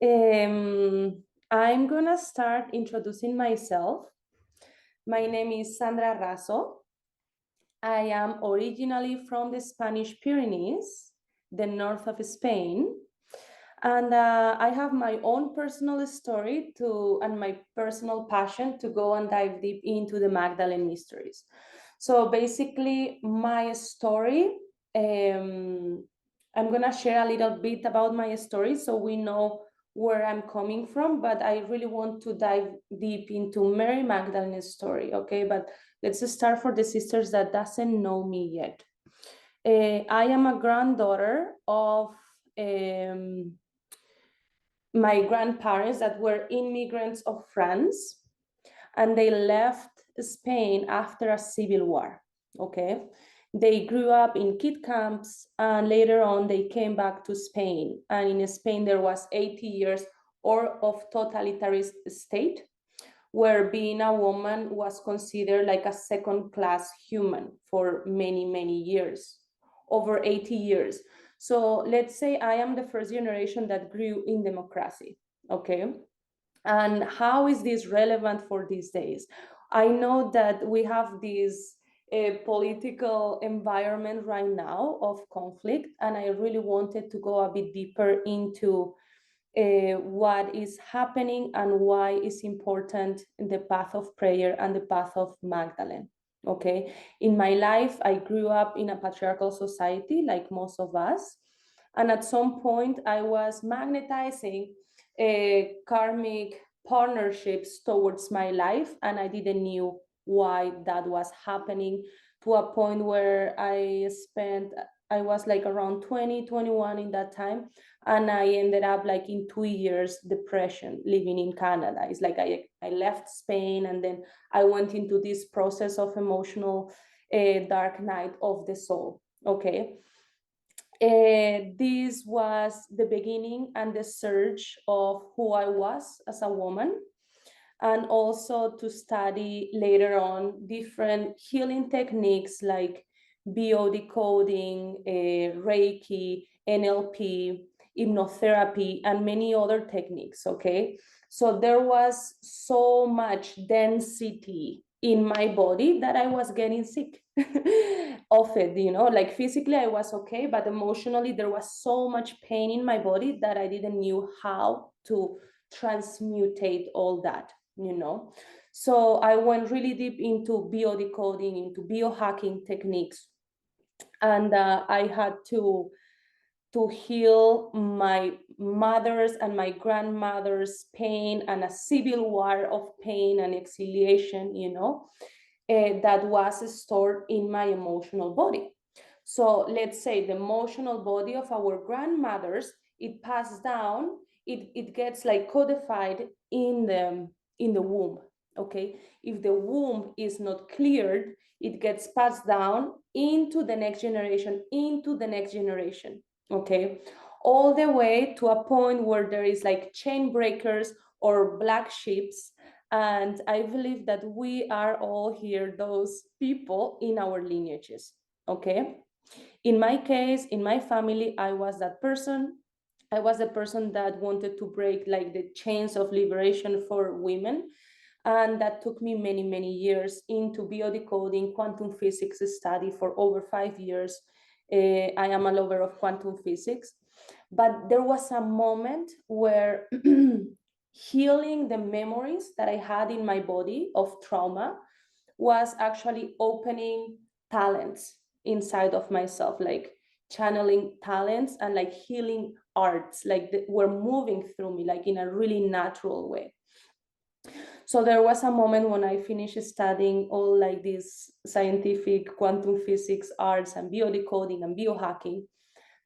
I'm gonna start introducing myself. My name is Sandra Razo. I am originally from the Spanish Pyrenees, the north of Spain. And I have my own personal story and my personal passion to go and dive deep into the Magdalene Mysteries. So basically, my story, I'm gonna share a little bit about my story so we know where I'm coming from, but I really want to dive deep into Mary Magdalene's story, okay? But let's start for the sisters that doesn't know me yet. I am a granddaughter of my grandparents that were immigrants of France, and they left Spain after a civil war. Okay. They grew up in kid camps, and later on they came back to Spain. And in Spain, there was 80 years or of totalitarian state where being a woman was considered like a second class human for many, many years, over 80 years. So let's say I am the first generation that grew in democracy. Okay. And how is this relevant for these days? I know that we have this political environment right now of conflict, and I really wanted to go a bit deeper into what is happening and why it's important in the path of prayer and the path of Magdalene. Okay. In my life, I grew up in a patriarchal society, like most of us. And at some point, I was magnetizing karmic partnerships towards my life, and I didn't knew why that was happening, to a point where I was like around 20, 21 in that time, and I ended up like in 2 years depression living in Canada. It's like I left Spain, and then I went into this process of emotional dark night of the soul. Okay. This was the beginning and the search of who I was as a woman, and also to study later on different healing techniques like biodecoding, Reiki, NLP, hypnotherapy, and many other techniques. Okay. So there was so much density in my body that I was getting sick of it, like physically I was okay, but emotionally there was so much pain in my body that I didn't knew how to transmutate all that. So I went really deep into biodecoding, into biohacking techniques, and I had to heal my mother's and my grandmother's pain and a civil war of pain and exiliation, that was stored in my emotional body. So let's say the emotional body of our grandmothers, it passed down, it gets like codified in the womb. Okay. If the womb is not cleared, it gets passed down into the next generation, into the next generation. Okay. All the way to a point where there is like chain breakers or black sheeps. And I believe that we are all here, those people in our lineages. Okay. In my case, in my family, I was that person. I was the person that wanted to break like the chains of liberation for women. And that took me many, many years into biodecoding, quantum physics study for over 5 years. I am a lover of quantum physics. But there was a moment where healing the memories that I had in my body of trauma was actually opening talents inside of myself, like channeling talents and like healing arts, like were moving through me, like in a really natural way. So there was a moment when I finished studying all like these scientific quantum physics, arts, and biodecoding and biohacking,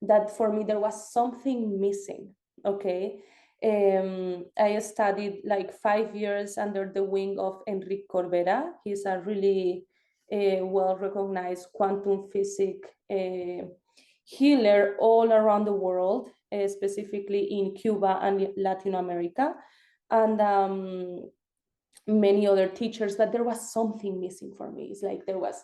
that for me there was something missing. Okay. I studied like 5 years under the wing of Enrique Corbera. He's a really well recognized quantum physics healer all around the world, specifically in Cuba and Latin America, and many other teachers. But there was something missing for me. It's like there was,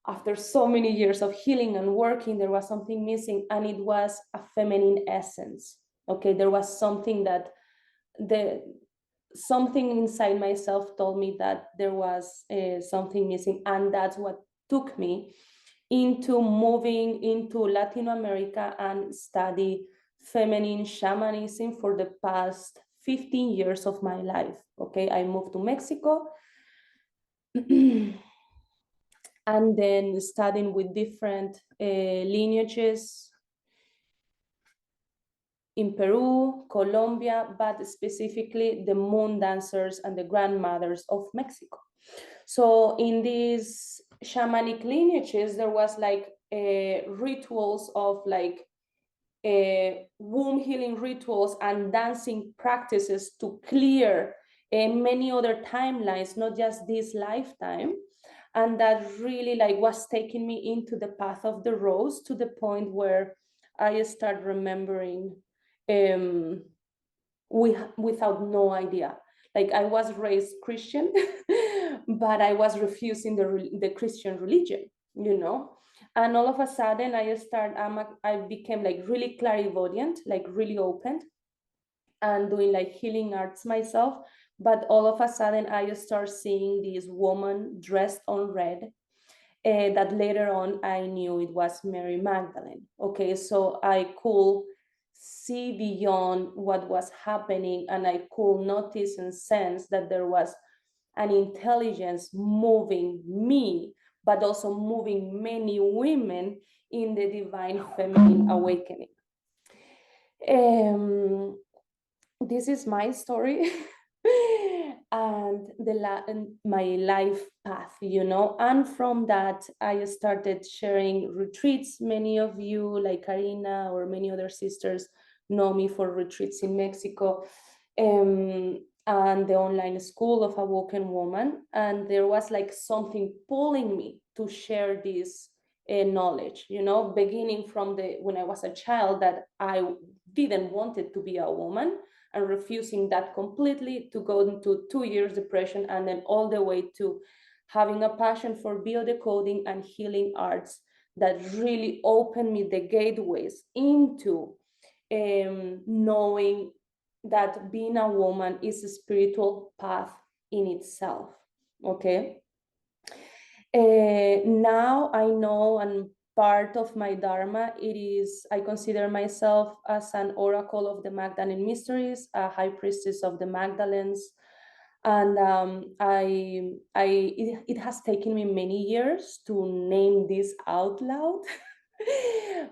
after so many years of healing and working, there was something missing, and it was a feminine essence. Okay, there was something that the something inside myself told me that there was something missing, and that's what took me into moving into Latin America and study feminine shamanism for the past 15 years of my life. Okay, I moved to Mexico and then studying with different lineages in Peru, Colombia, but specifically the moon dancers and the grandmothers of Mexico. So in these shamanic lineages, there was like rituals of like womb healing rituals and dancing practices to clear many other timelines, not just this lifetime. And that really like was taking me into the path of the rose, to the point where I start remembering um, without no idea. Like I was raised Christian, but I was refusing the Christian religion, you know. And all of a sudden, I became like really clairvoyant, like really open, and doing like healing arts myself. But all of a sudden, I start seeing this woman dressed on red, that later on I knew it was Mary Magdalene. Okay, so I could see beyond what was happening, and I could notice and sense that there was an intelligence moving me, but also moving many women in the divine feminine awakening. Um, this is my story and and my life path, you know. And from that I started sharing retreats. Many of you, like Karina or many other sisters, know me for retreats in Mexico, and the online school of Awoken Woman. And there was like something pulling me to share this knowledge, you know, beginning from the when I was a child, that I didn't want it to be a woman, and refusing that completely, to go into 2 years depression, and then all the way to having a passion for biodecoding and healing arts that really opened me the gateways into knowing that being a woman is a spiritual path in itself. Okay. Now I know, and part of my dharma, it is I consider myself as an oracle of the Magdalene Mysteries, a high priestess of the Magdalenes. And it has taken me many years to name this out loud,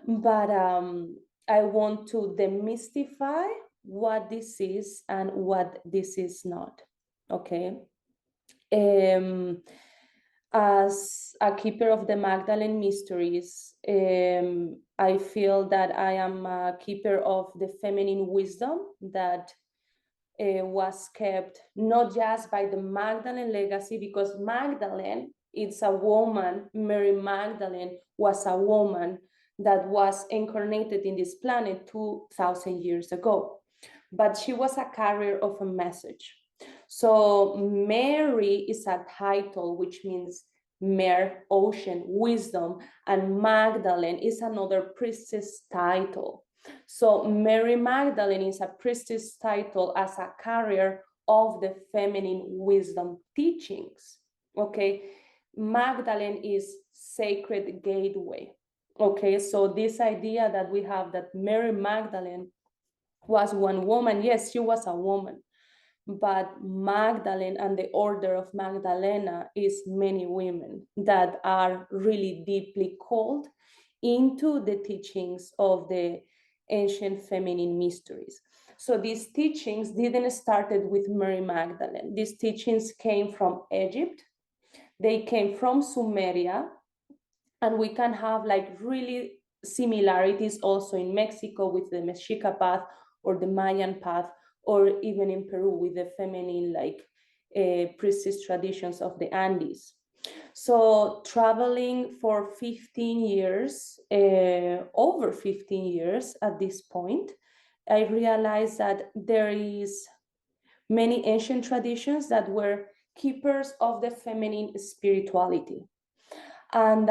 but I want to demystify what this is and what this is not. Okay. um, as a keeper of the Magdalene Mysteries, I feel that I am a keeper of the feminine wisdom that was kept not just by the Magdalene legacy, because Magdalene, it's a woman, Mary Magdalene was a woman that was incarnated in this planet 2,000 years ago, but she was a carrier of a message. So Mary is a title, which means mare, ocean, wisdom, and Magdalene is another priestess title. So Mary Magdalene is a priestess title as a carrier of the feminine wisdom teachings. Okay, Magdalene is sacred gateway. Okay, so this idea that we have that Mary Magdalene was one woman, yes, she was a woman, but Magdalene and the order of Magdalena is many women that are really deeply called into the teachings of the ancient feminine mysteries. So these teachings didn't started with Mary Magdalene. These teachings came from Egypt. They came from Sumeria, and we can have like really similarities also in Mexico with the Mexica path or the Mayan path, or even in Peru with the feminine like priestess traditions of the Andes. So traveling for 15 years, over 15 years at this point, I realized that there is many ancient traditions that were keepers of the feminine spirituality. And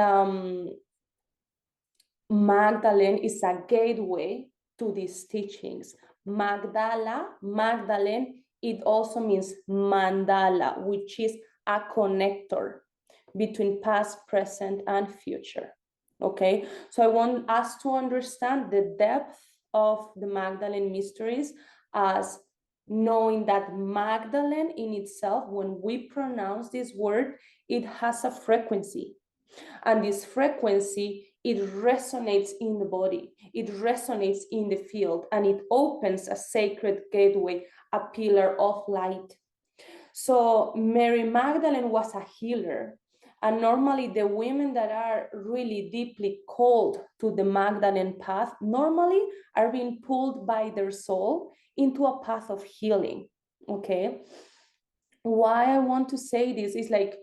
Magdalene is a gateway to these teachings, Magdalene, it also means mandala, which is a connector between past, present, and future. Okay, so I want us to understand the depth of the Magdalene Mysteries as knowing that Magdalene in itself, when we pronounce this word, it has a frequency. And this frequency, it resonates in the body, it resonates in the field, and it opens a sacred gateway, a pillar of light. So Mary Magdalene was a healer. And normally the women that are really deeply called to the Magdalene path normally are being pulled by their soul into a path of healing. Okay. Why I want to say this is like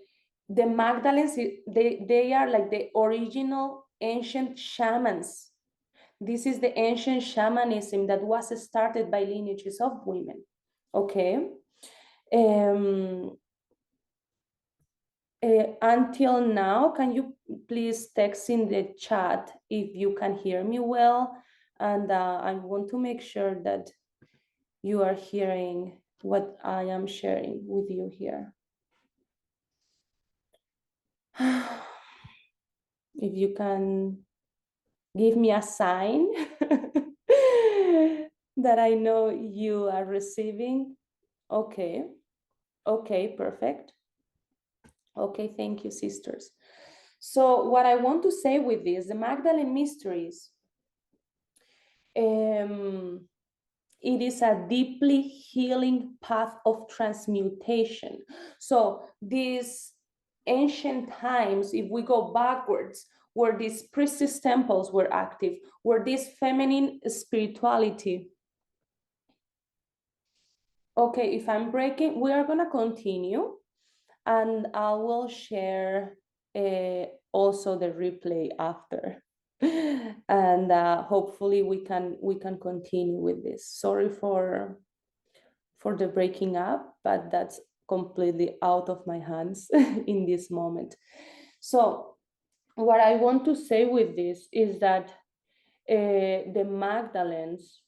the Magdalenes, they are like the original ancient shamans. This is the ancient shamanism that was started by lineages of women. Okay. Um, until now, can you please text in the chat if you can hear me well? And I want to make sure that you are hearing what I am sharing with you here. If you can give me a sign that I know you are receiving. Okay. Okay, perfect. Okay, thank you, sisters. So what I want to say with this, the Magdalene Mysteries, it is a deeply healing path of transmutation. So these ancient times, if we go backwards, where these priestess temples were active, where this feminine spirituality. Okay, if I'm breaking, we are gonna continue, and I will share also the replay after. And hopefully we can continue with this. Sorry for the breaking up, but that's completely out of my hands in this moment. So what I want to say with this is that the Magdalenes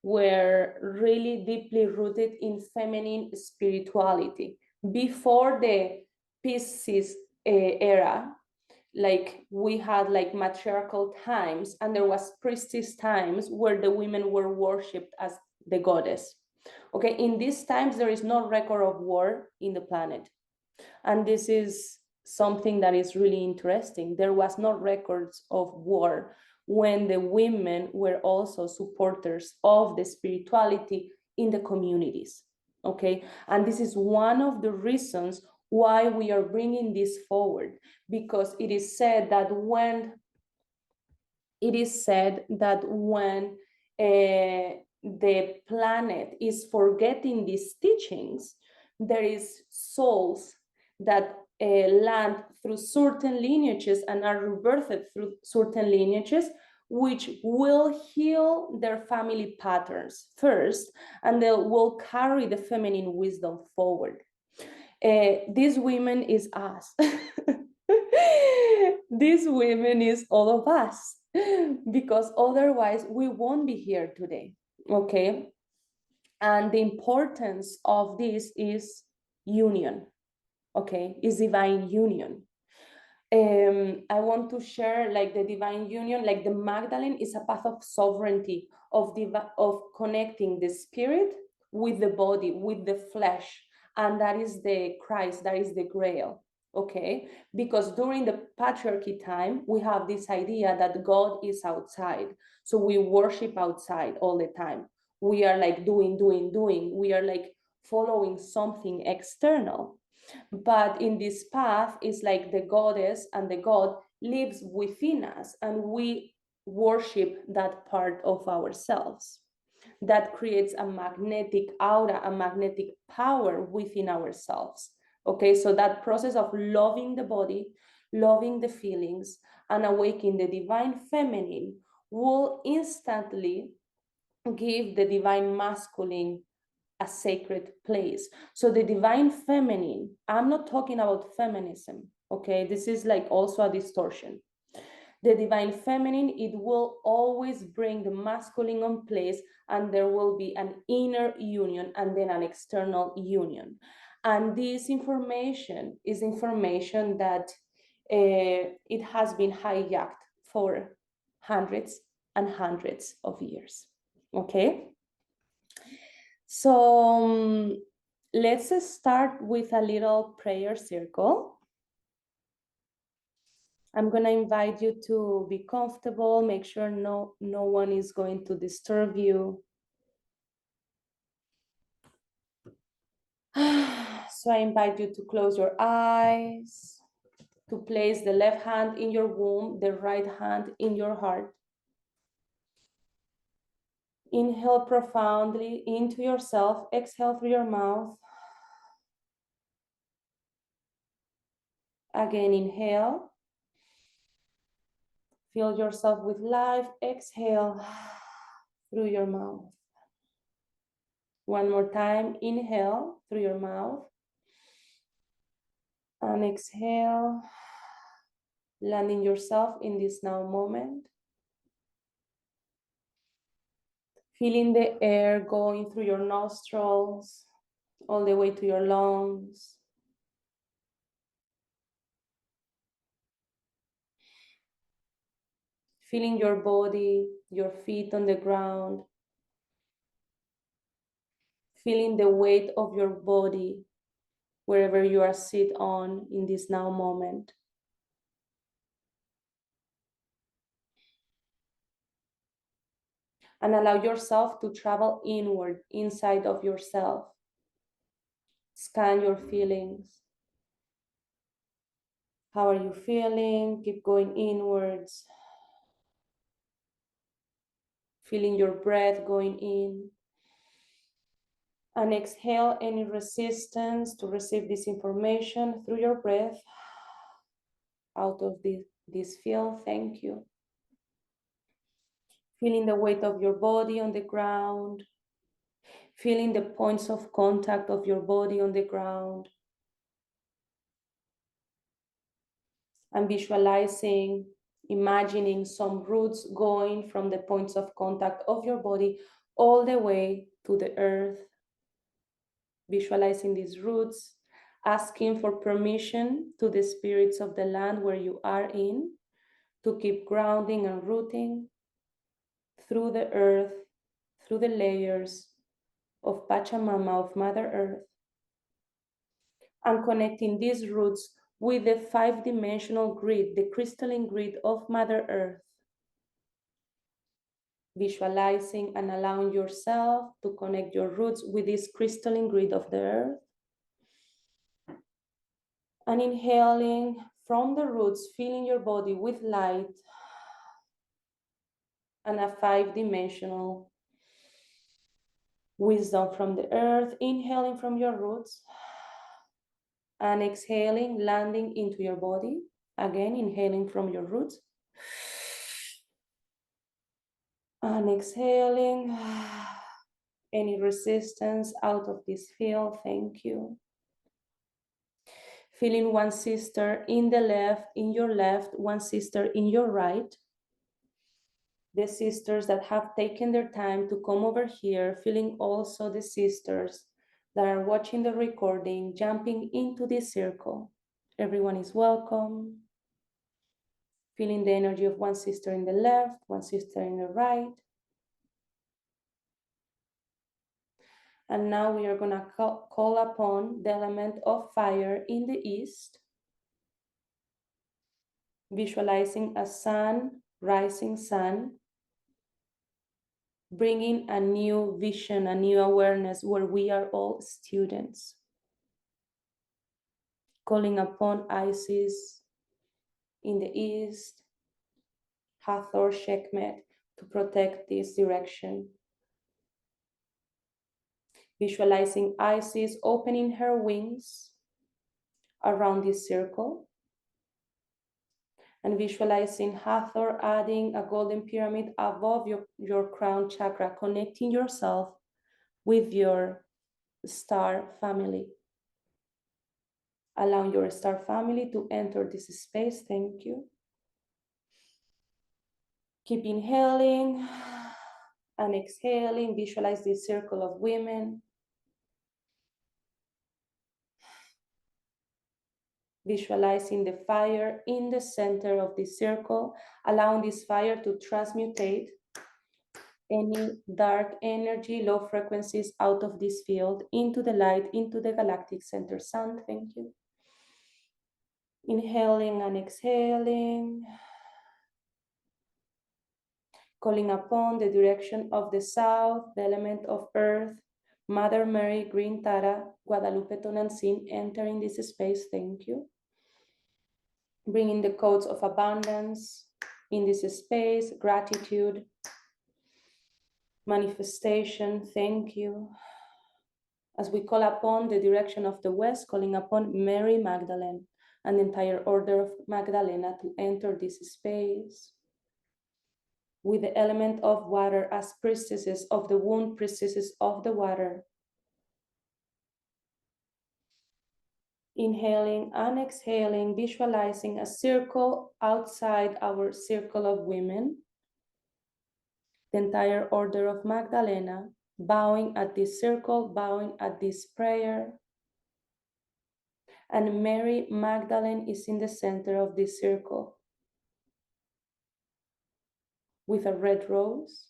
were really deeply rooted in feminine spirituality before the Pisces era. Like we had like matriarchal times, and there was priestess times where the women were worshipped as the goddess. Okay, in these times there is no record of war in the planet, and this is something that is really interesting. There was no records of war when the women were also supporters of the spirituality in the communities. Okay, and this is one of the reasons why we are bringing this forward, because it is said that when the planet is forgetting these teachings, there is souls that land through certain lineages and are rebirthed through certain lineages, which will heal their family patterns first, and they will carry the feminine wisdom forward. These women is us. These women is all of us, because otherwise we won't be here today. Okay, and the importance of this is union. Okay, is divine union. I want to share like the divine union, like the Magdalene is a path of sovereignty, of connecting the spirit with the body, with the flesh, and that is the Christ, that is the Grail. Okay, because during the patriarchy time, we have this idea that God is outside, so we worship outside all the time. We are like doing. We are like following something external. But in this path, it's like the goddess and the god lives within us, and we worship that part of ourselves. That creates a magnetic aura, a magnetic power within ourselves. Okay, so that process of loving the body, loving the feelings, and awakening the divine feminine will instantly give the divine masculine a sacred place. So the divine feminine, I'm not talking about feminism, okay? This is like also a distortion. The divine feminine, it will always bring the masculine on place, and there will be an inner union and then an external union. And this information is information that it has been hijacked for hundreds and hundreds of years. Okay? So let's start with a little prayer circle. I'm going to invite you to be comfortable, make sure no one is going to disturb you. So I invite you to close your eyes, to place the left hand in your womb, the right hand in your heart. Inhale profoundly into yourself, exhale through your mouth. Again, inhale. Fill yourself with life, exhale through your mouth. One more time, inhale through your mouth. And exhale, landing yourself in this now moment. Feeling the air going through your nostrils, all the way to your lungs. Feeling your body, your feet on the ground. Feeling the weight of your body wherever you are sit on in this now moment. And allow yourself to travel inward, inside of yourself. Scan your feelings. How are you feeling? Keep going inwards. Feeling your breath going in. And exhale any resistance to receive this information through your breath out of this field. Thank you. Feeling the weight of your body on the ground. Feeling the points of contact of your body on the ground. And visualizing, imagining some roots going from the points of contact of your body all the way to the earth. Visualizing these roots, asking for permission to the spirits of the land where you are in to keep grounding and rooting through the earth, through the layers of Pachamama, of Mother Earth, and connecting these roots with the 5-dimensional grid, the crystalline grid of Mother Earth. Visualizing and allowing yourself to connect your roots with this crystalline grid of the earth. And inhaling from the roots, filling your body with light and a 5-dimensional wisdom from the earth. Inhaling from your roots and exhaling, landing into your body. Again, inhaling from your roots and exhaling any resistance out of this field. Thank you. Feeling one sister in the left, in your left, one sister in your right. The sisters that have taken their time to come over here, feeling also the sisters that are watching the recording, jumping into this circle. Everyone is welcome. Feeling the energy of one sister in the left, one sister in the right. And now we are gonna call upon the element of fire in the east. Visualizing a sun, rising sun, bringing a new vision, a new awareness where we are all students. Calling upon Isis in the east, Hathor, Sekhmet, to protect this direction. Visualizing Isis opening her wings around this circle. And visualizing Hathor adding a golden pyramid above your crown chakra, connecting yourself with your star family. Allowing your star family to enter this space. Thank you. Keep inhaling and exhaling. Visualize this circle of women. Visualizing the fire in the center of the circle, allowing this fire to transmutate any dark energy, low frequencies out of this field into the light, into the galactic center sun. Thank you. Inhaling and exhaling. Calling upon the direction of the south, the element of earth, Mother Mary, Green Tara, Guadalupe Tonantzin, entering this space. Thank you. Bringing the codes of abundance in this space, gratitude, manifestation. Thank you. As we call upon the direction of the west, calling upon Mary Magdalene and the entire order of Magdalena to enter this space with the element of water as priestesses of the womb, priestesses of the water. Inhaling and exhaling, visualizing a circle outside our circle of women. The entire order of Magdalena, bowing at this circle, bowing at this prayer. And Mary Magdalene is in the center of this circle with a red rose.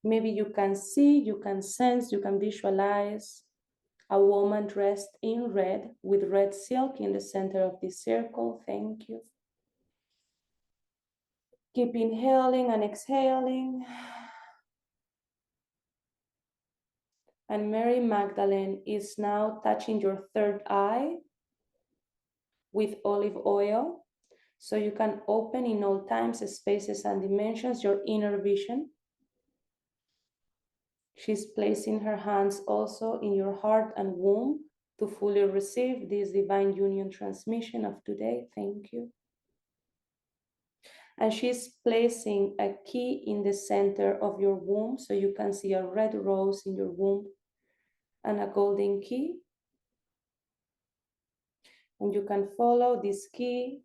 Maybe you can see, you can sense, you can visualize a woman dressed in red with red silk in the center of this circle. Thank you. Keep inhaling and exhaling. And Mary Magdalene is now touching your third eye with olive oil. So you can open in all times, spaces, and dimensions your inner vision. She's placing her hands also in your heart and womb to fully receive this divine union transmission of today. Thank you. And she's placing a key in the center of your womb, so you can see a red rose in your womb and a golden key. And you can follow this key.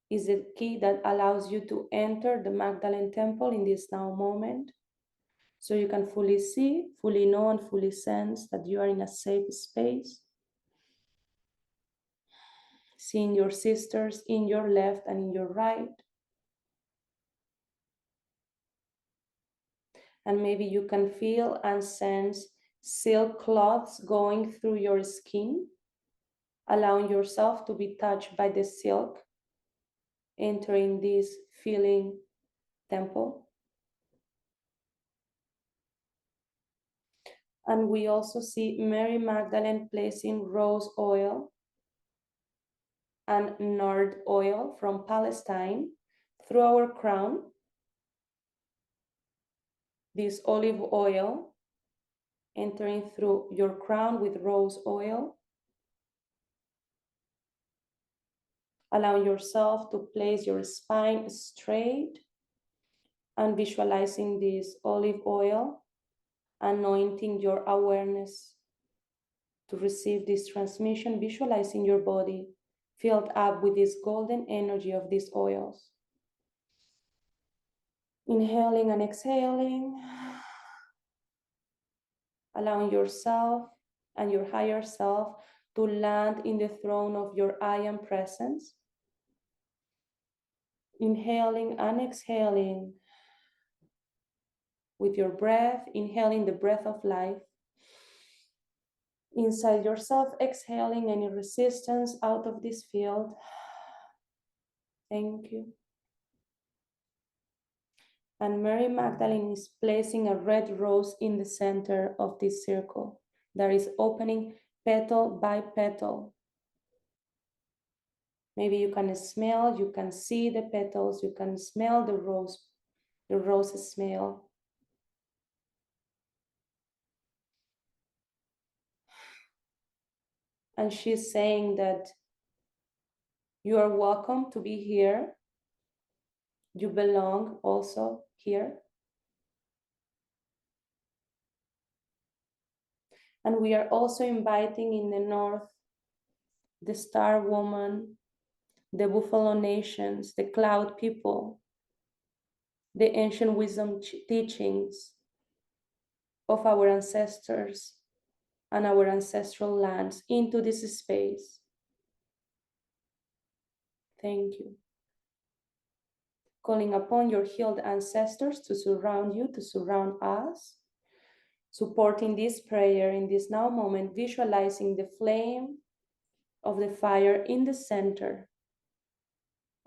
Is a key that allows you to enter the Magdalene Temple in this now moment. So you can fully see, fully know, and fully sense that you are in a safe space. Seeing your sisters in your left and in your right. And maybe you can feel and sense silk cloths going through your skin, allowing yourself to be touched by the silk, entering this feeling temple. And we also see Mary Magdalene placing rose oil and nard oil from Palestine through our crown. This olive oil entering through your crown with rose oil, allowing yourself to place your spine straight and visualizing this olive oil, anointing your awareness to receive this transmission, visualizing your body filled up with this golden energy of these oils. Inhaling and exhaling, allowing yourself and your higher self to land in the throne of your I am presence. Inhaling and exhaling with your breath, inhaling the breath of life inside yourself, exhaling any resistance out of this field. Thank you. And Mary Magdalene is placing a red rose in the center of this circle that is opening petal by petal. Maybe you can smell, you can see the petals, you can smell the rose smell. And she's saying that you are welcome to be here. You belong also here. And we are also inviting in the north the star woman, the buffalo nations, the cloud people the ancient wisdom teachings of our ancestors and our ancestral lands into this space. Thank you. Calling upon your healed ancestors to surround you, to surround us, supporting this prayer in this now moment, visualizing the flame of the fire in the center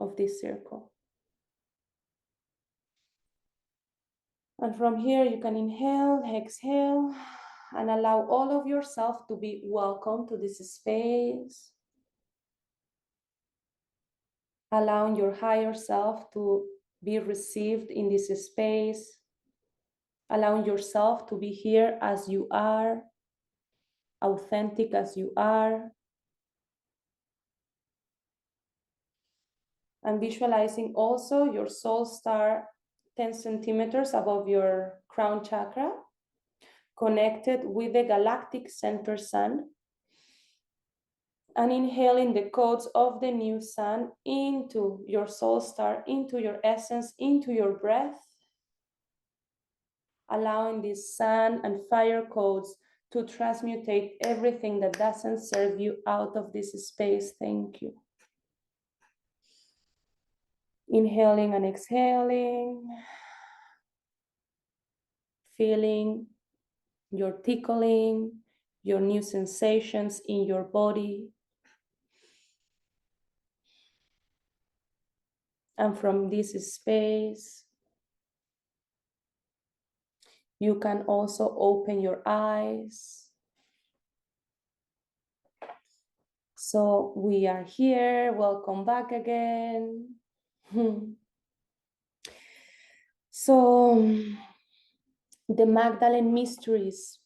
of this circle. And from here, you can inhale, exhale, and allow all of yourself to be welcome to this space. Allowing your higher self to be received in this space. Allowing yourself to be here as you are, authentic as you are. And visualizing also your soul star 10 centimeters above your crown chakra, connected with the galactic center sun. And inhaling the codes of the new sun into your soul star, into your essence, into your breath. Allowing this sun and fire codes to transmutate everything that doesn't serve you out of this space. Thank you. Inhaling and exhaling. Feeling your tickling, your new sensations in your body. And from this space, you can also open your eyes. So we are here. Welcome back again. So the Magdalene Mysteries.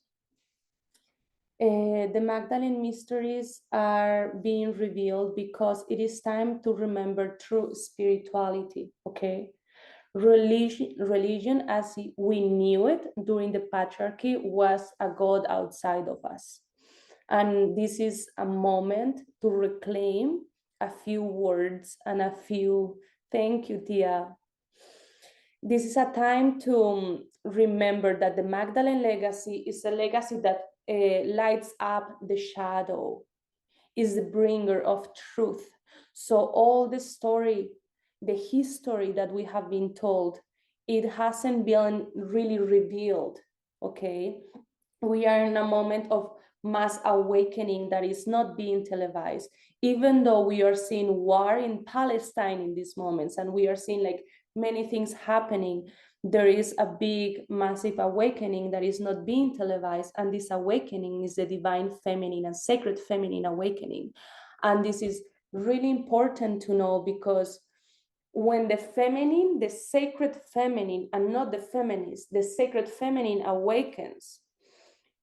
The Magdalene Mysteries are being revealed because it is time to remember true spirituality, okay? Religion as we knew it during the patriarchy was a god outside of us. And this is a moment to reclaim a few words and a few, thank you, Tia. This is a time to remember that the Magdalene legacy is a legacy that lights up the shadow, is the bringer of truth. So all the story, the history that we have been told, it hasn't been really revealed, okay? We are in a moment of mass awakening that is not being televised, even though we are seeing war in Palestine in these moments, and we are seeing like many things happening. There is a big, massive awakening that is not being televised, and this awakening is the divine feminine and sacred feminine awakening. And this is really important to know because when the feminine, the sacred feminine, and not the feminist, the sacred feminine awakens,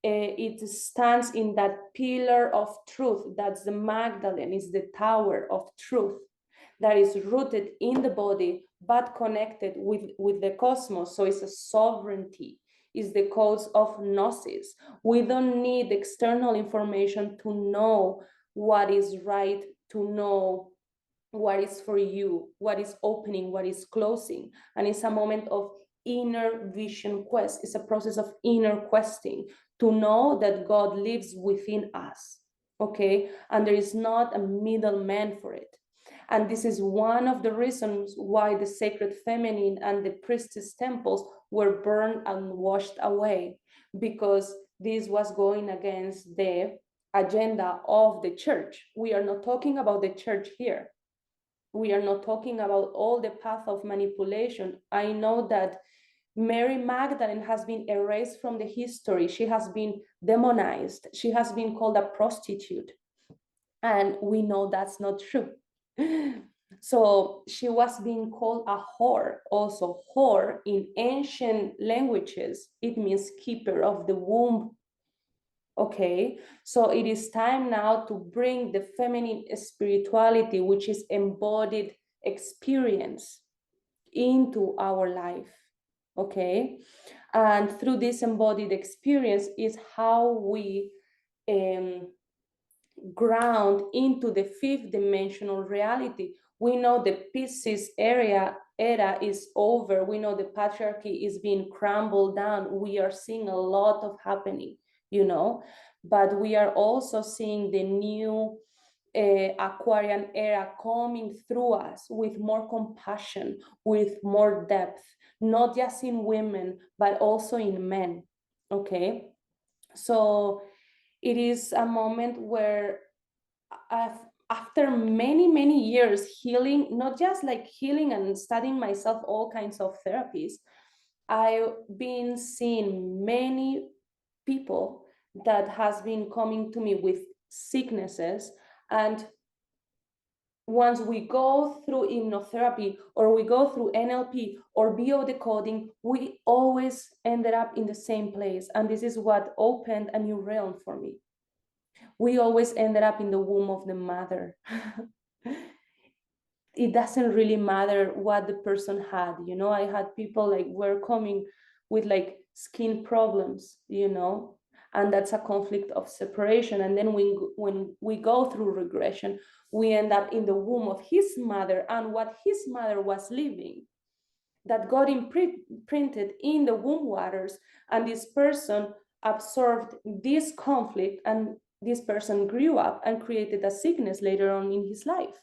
it stands in that pillar of truth. That's the Magdalene, is the tower of truth that is rooted in the body but connected with the cosmos. So it's a sovereignty, is the codes of gnosis. We don't need external information to know what is right, to know what is for you, what is opening, what is closing. And it's a moment of inner vision quest. It's a process of inner questing to know that God lives within us, okay? And there is not a middleman for it. And this is one of the reasons why the sacred feminine and the priestess temples were burned and washed away, because this was going against the agenda of the church. We are not talking about the church here. We are not talking about all the path of manipulation. I know that Mary Magdalene has been erased from the history. She has been demonized. She has been called a prostitute. And we know that's not true. So she was being called a whore. Also, whore in ancient languages, it means keeper of the womb. Okay, so it is time now to bring the feminine spirituality, which is embodied experience, into our life. Okay, and through this embodied experience is how we ground into the fifth dimensional reality. We know the Pisces area era is over. We know the patriarchy is being crumbled down. We are seeing a lot of happening, but we are also seeing the new Aquarian era coming through us with more compassion, with more depth, not just in women, but also in men. Okay. So it is a moment where after many, many years healing, not just like healing and studying myself, all kinds of therapies, I've been seeing many people that has been coming to me with sicknesses, and once we go through hypnotherapy or we go through NLP or biodecoding, we always ended up in the same place. And this is what opened a new realm for me. We always ended up in the womb of the mother. It doesn't really matter what the person had. I had people like were coming with like skin problems, and that's a conflict of separation. And then when we go through regression, we end up in the womb of his mother and what his mother was living that got imprinted in the womb waters, and this person absorbed this conflict, and this person grew up and created a sickness later on in his life.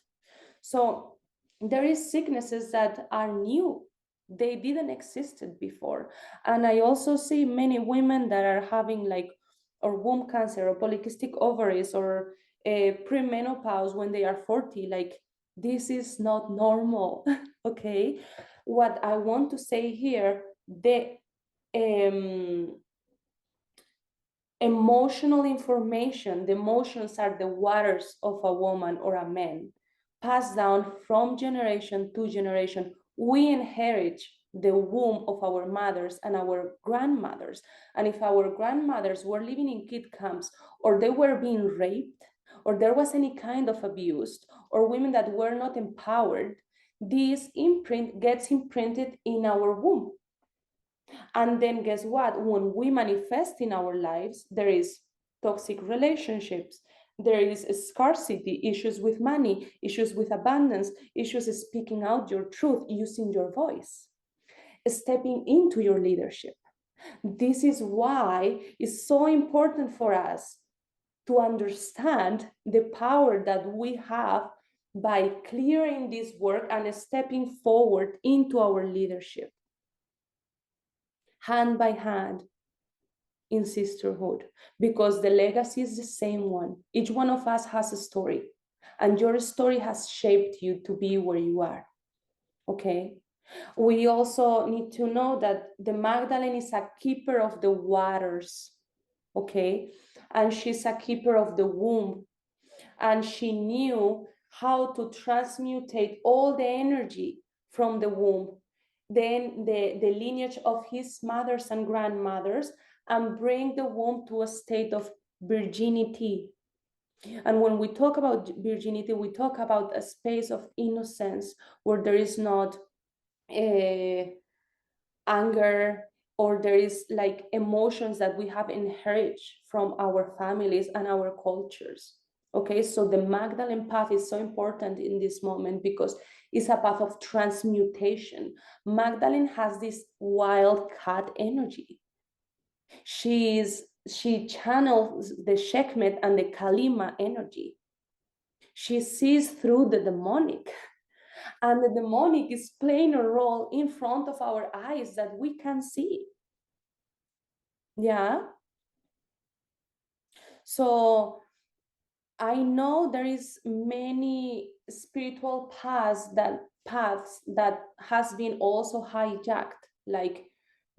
So there is sicknesses that are new. They didn't existed before. And I also see many women that are having like or womb cancer or polycystic ovaries or premenopause when they are 40. Like, this is not normal. Okay. What I want to say here, the um, emotional information, the emotions are the waters of a woman or a man, passed down from generation to generation. We inherit the womb of our mothers and our grandmothers. And if our grandmothers were living in kid camps, or they were being raped, or there was any kind of abuse, or women that were not empowered, this imprint gets imprinted in our womb. And then guess what? When we manifest in our lives, there is toxic relationships, there is scarcity, issues with money, issues with abundance, issues speaking out your truth, using your voice, stepping into your leadership. This is why it's so important for us to understand the power that we have by clearing this work and stepping forward into our leadership, hand by hand, in sisterhood, because the legacy is the same one. Each one of us has a story, and your story has shaped you to be where you are. Okay. We also need to know that the Magdalene is a keeper of the waters. Okay. And she's a keeper of the womb. And she knew how to transmutate all the energy from the womb, then the lineage of his mothers and grandmothers, and bring the womb to a state of virginity. And when we talk about virginity, we talk about a space of innocence where there is not anger, or there is like emotions that we have inherited from our families and our cultures. Okay, so the Magdalene path is so important in this moment because it's a path of transmutation. Magdalene has this wild cat energy. She channels the Sekhmet and the Kalima energy. She sees through the demonic, and the demonic is playing a role in front of our eyes that we can see. Yeah. So I know there is many spiritual paths that has been also hijacked, like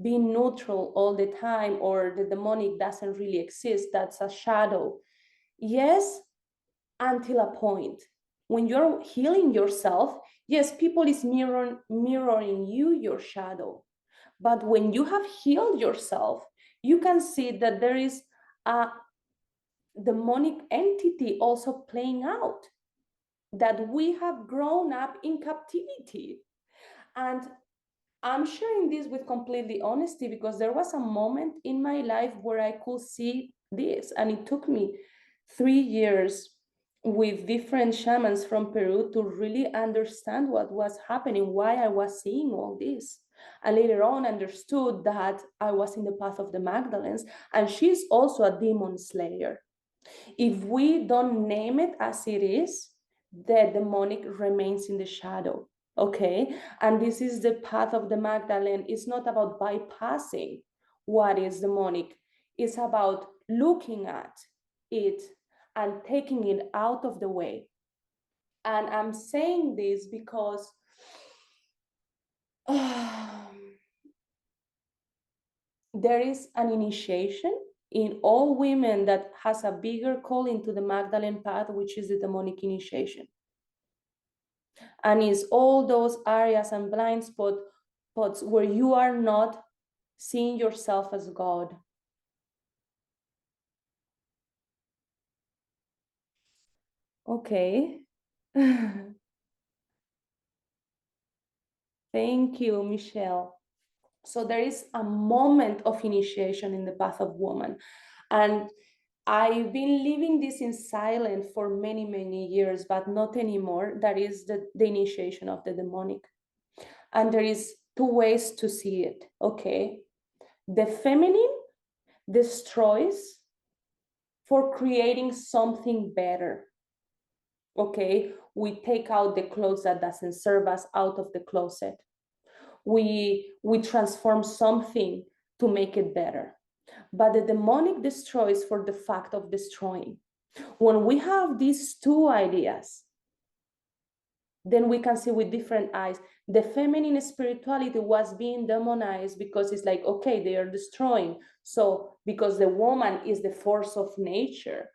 being neutral all the time, or the demonic doesn't really exist, that's a shadow. Yes, until a point. When you're healing yourself, yes, people is mirroring you, your shadow. But when you have healed yourself, you can see that there is a demonic entity also playing out, that we have grown up in captivity. And I'm sharing this with completely honesty because there was a moment in my life where I could see this, and it took me 3 years with different shamans from Peru to really understand what was happening, why I was seeing all this. And later on understood that I was in the path of the Magdalenes, and she's also a demon slayer. If we don't name it as it is, the demonic remains in the shadow. Okay. And this is the path of the Magdalene. It's not about bypassing what is demonic, it's about looking at it and taking it out of the way. And I'm saying this because there is an initiation in all women that has a bigger call into the Magdalene path, which is the demonic initiation. And it's all those areas and blind spots where you are not seeing yourself as God. Okay. Thank you, Michelle. So there is a moment of initiation in the path of woman. And I've been living this in silence for many, many years, but not anymore. That is the initiation of the demonic. And there is two ways to see it, okay? The feminine destroys for creating something better, okay? We take out the clothes that doesn't serve us out of the closet. We transform something to make it better. But the demonic destroys for the fact of destroying. When we have these two ideas, then we can see with different eyes. The feminine spirituality was being demonized because it's like, okay, they are destroying. So because the woman is the force of nature,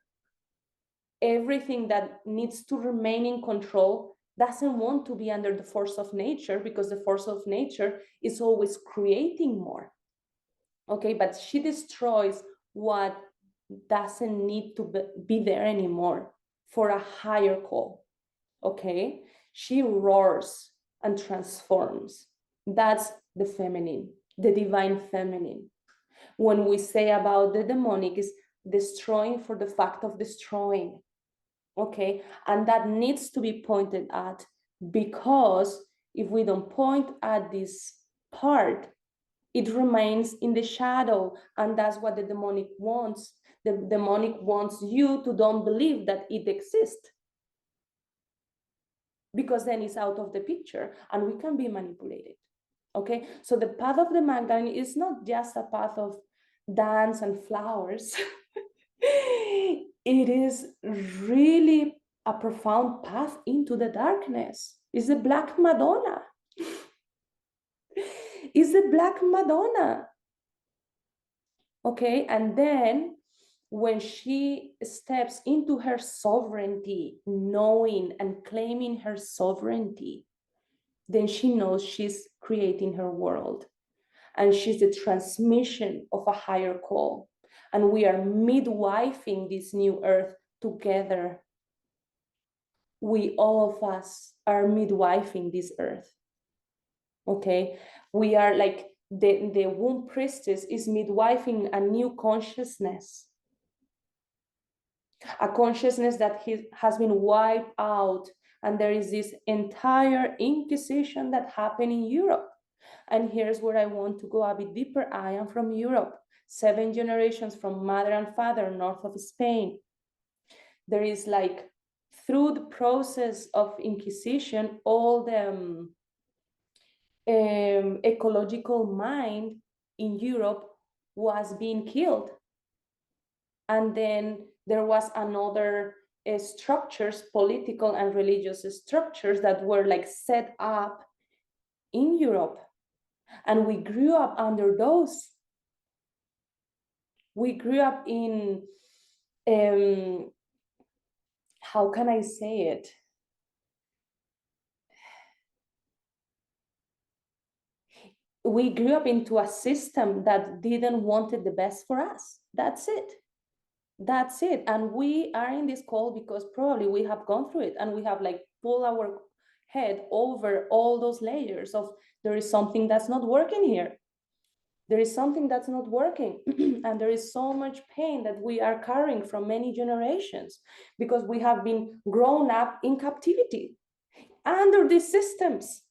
everything that needs to remain in control doesn't want to be under the force of nature, because the force of nature is always creating more. Okay, but she destroys what doesn't need to be there anymore for a higher call. Okay, she roars and transforms. That's the feminine, the divine feminine. When we say about the demonic, is destroying for the fact of destroying. Okay, and that needs to be pointed at, because if we don't point at this part, it remains in the shadow, and that's what the demonic wants. The demonic wants you to don't believe that it exists, because then it's out of the picture and we can be manipulated. Okay, so the path of the Magdalene is not just a path of dance and flowers. It is really a profound path into the darkness. It's the Black Madonna. It's the Black Madonna. Okay, and then when she steps into her sovereignty, knowing and claiming her sovereignty, then she knows she's creating her world, and she's the transmission of a higher call. And we are midwifing this new earth together. We, all of us, are midwifing this earth. Okay, we are like the womb priestess is midwifing a new consciousness, a consciousness that has been wiped out. And there is this entire inquisition that happened in Europe. And here's where I want to go a bit deeper. I am from Europe, 7 generations from mother and father, north of Spain. There is like, through the process of inquisition, all the ecological mind in Europe was being killed. And then there was another structures, political and religious structures, that were like set up in Europe. And we grew up under those. We grew up in, how can I say it? We grew up into a system that didn't wanted the best for us. That's it. That's it. And we are in this call because probably we have gone through it, and we have like pulled our head over all those layers of, there is something that's not working here. There is something that's not working. And there is so much pain that we are carrying from many generations because we have been grown up in captivity under these systems.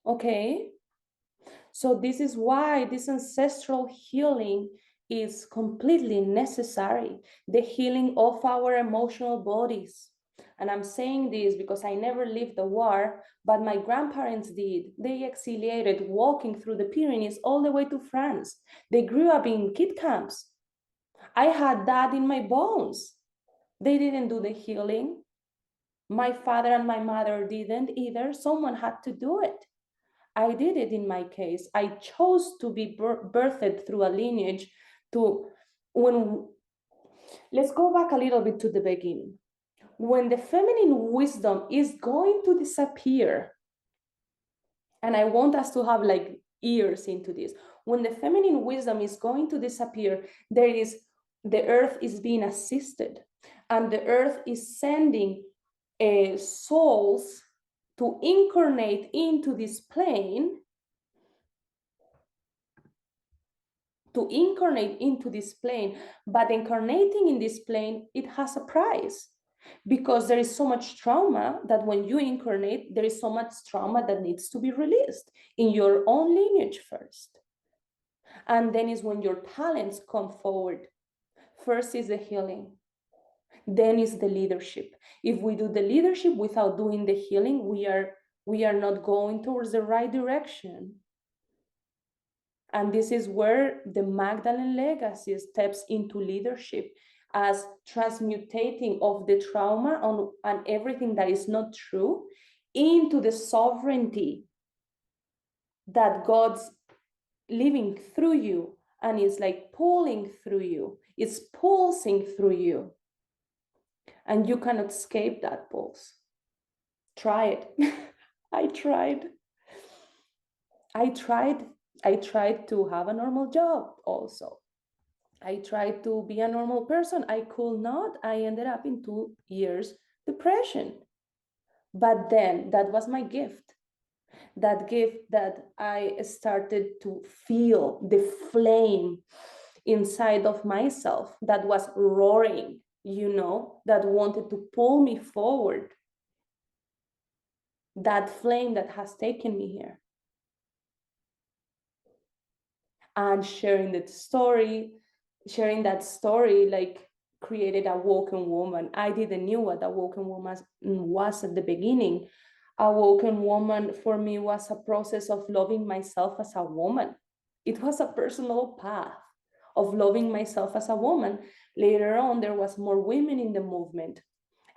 Okay? So this is why this ancestral healing is completely necessary. The healing of our emotional bodies. And I'm saying this because I never lived the war, but my grandparents did. They exiliated walking through the Pyrenees all the way to France. They grew up in kid camps. I had that in my bones. They didn't do the healing. My father and my mother didn't either. Someone had to do it. I did it in my case. I chose to be birthed through a lineage to when let's go back a little bit to the beginning. When the feminine wisdom is going to disappear, and I want us to have like ears into this. When the feminine wisdom is going to disappear, the earth is being assisted, and the earth is sending souls to incarnate into this plane, but incarnating in this plane, it has a price, because there is so much trauma that when you incarnate, there is so much trauma that needs to be released in your own lineage first. And then is when your talents come forward. First is the healing, then is the leadership. If we do the leadership without doing the healing, we are not going towards the right direction. And this is where the Magdalene legacy steps into leadership, as transmutating of the trauma and everything that is not true into the sovereignty that God's living through you, and it's like pulling through you. It's pulsing through you. And you cannot escape that pulse. Try it. I tried. I tried to have a normal job also. I tried to be a normal person. I could not. I ended up in 2 years depression. But then that was my gift. That gift that I started to feel the flame inside of myself that was roaring, that wanted to pull me forward. That flame that has taken me here. And sharing that story like created a woken woman. I didn't knew what a woken woman was at the beginning. A woken woman for me was a process of loving myself as a woman. It was a personal path of loving myself as a woman. Later on, there was more women in the movement.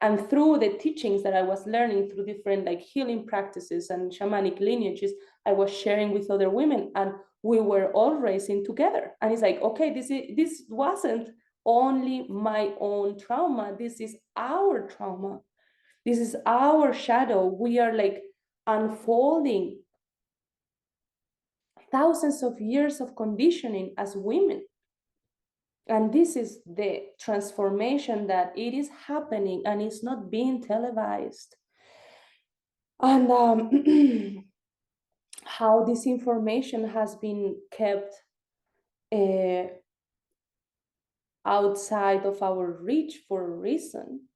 And through the teachings that I was learning through different like healing practices and shamanic lineages, I was sharing with other women, and we were all raising together. And it's like, okay, this wasn't only my own trauma. This is our trauma. This is our shadow. We are like unfolding thousands of years of conditioning as women. And this is the transformation that it is happening, and it's not being televised. And how this information has been kept outside of our reach for a reason,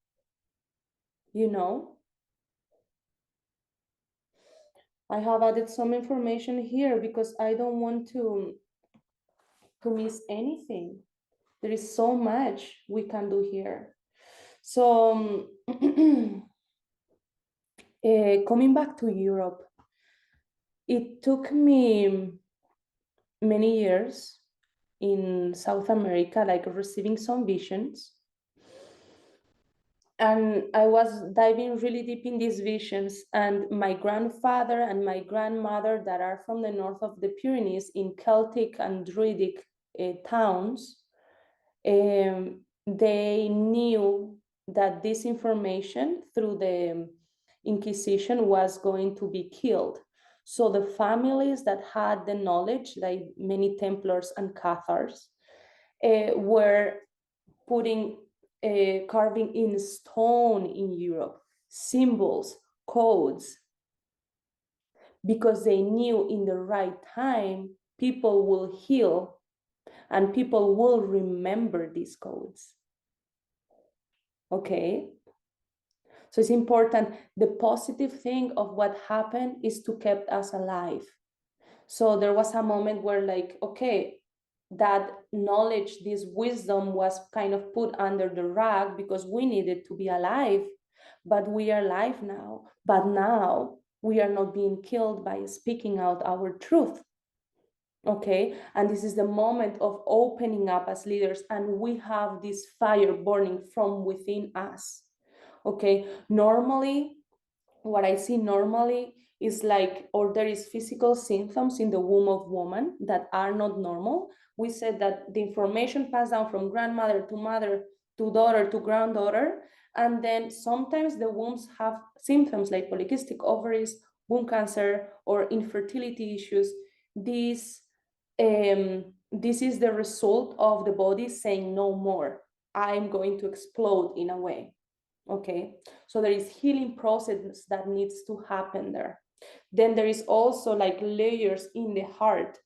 I have added some information here because I don't want to miss anything. There is so much we can do here. So coming back to Europe, it took me many years in South America, like receiving some visions. And I was diving really deep in these visions. And my grandfather and my grandmother, that are from the north of the Pyrenees in Celtic and Druidic towns, they knew that this information through the Inquisition was going to be killed. So the families that had the knowledge, like many Templars and Cathars, were putting carving in stone in Europe, symbols, codes, because they knew in the right time people will heal and people will remember these codes. Okay? So it's important. The positive thing of what happened is to keep us alive. So there was a moment where, like, okay, that knowledge, this wisdom was kind of put under the rug because we needed to be alive, but we are alive now. But now we are not being killed by speaking out our truth. Okay, and this is the moment of opening up as leaders, and we have this fire burning from within us. Okay, normally what I see normally is like, or there is physical symptoms in the womb of woman that are not normal. We said that the information passed down from grandmother to mother to daughter to granddaughter, and then sometimes the wombs have symptoms like polycystic ovaries, womb cancer, or infertility issues. This is the result of the body saying no more. I'm going to explode in a way. Okay, so there is healing process that needs to happen there. Then there is also like layers in the heart,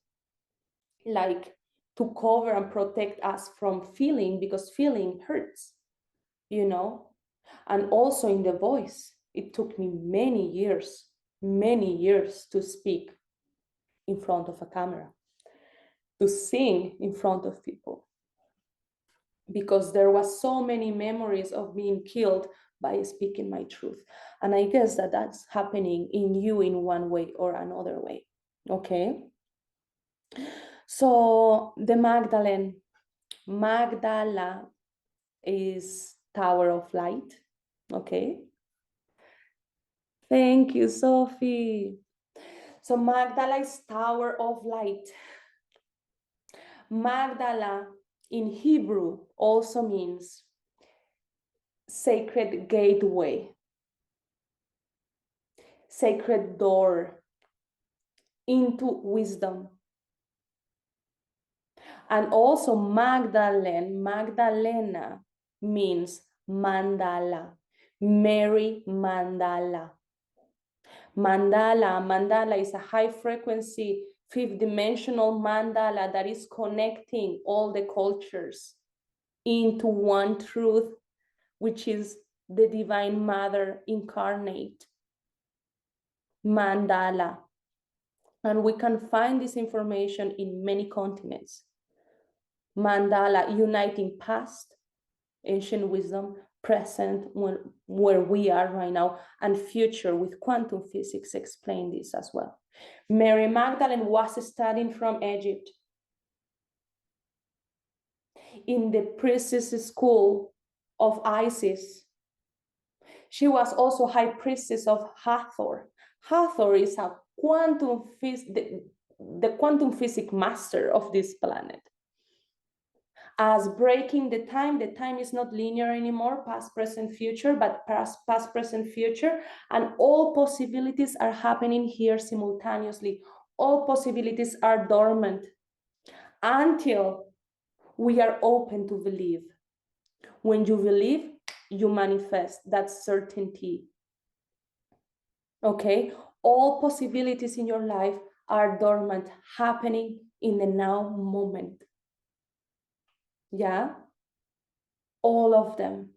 like to cover and protect us from feeling, because feeling hurts, you know. And also in the voice, it took me many years to speak in front of a camera, to sing in front of people, because there was so many memories of being killed by speaking my truth. And I guess that that's happening in you in one way or another way. Okay, so the Magdala is Tower of Light. Okay, thank you, Sophie. So Magdala is Tower of Light. Magdala in Hebrew also means sacred gateway, sacred door into wisdom. And also Magdalena means mandala, Mary Mandala. Mandala is a high frequency, fifth dimensional mandala that is connecting all the cultures into one truth, which is the Divine Mother incarnate. Mandala. And we can find this information in many continents. Mandala, uniting past, ancient wisdom, present, where we are right now, and future with quantum physics explain this as well. Mary Magdalene was studying from Egypt in the priestess school of Isis. She was also high priestess of Hathor. Hathor is a the quantum physics master of this planet. As breaking the time is not linear anymore, past, present, future, but past, present, future, and all possibilities are happening here simultaneously. All possibilities are dormant until we are open to believe. When you believe, you manifest that certainty. Okay, all possibilities in your life are dormant, happening in the now moment. Yeah, all of them.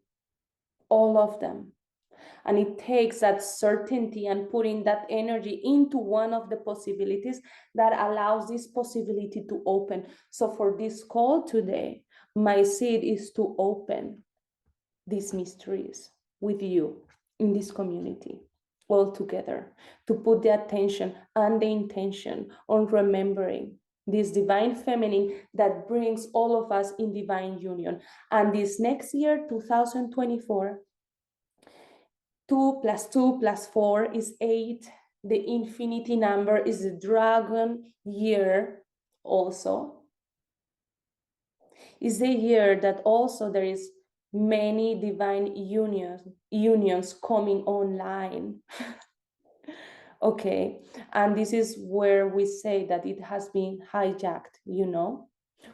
And it takes that certainty and putting that energy into one of the possibilities that allows this possibility to open. So for this call today, my seed is to open these mysteries with you in this community all together, to put the attention and the intention on remembering this divine feminine that brings all of us in divine union. And this next year, 2024, 2 plus 2 plus 4 is 8. The infinity number is the dragon year also. Is the year that also there is many divine unions coming online. Okay, and this is where we say that it has been hijacked, you know.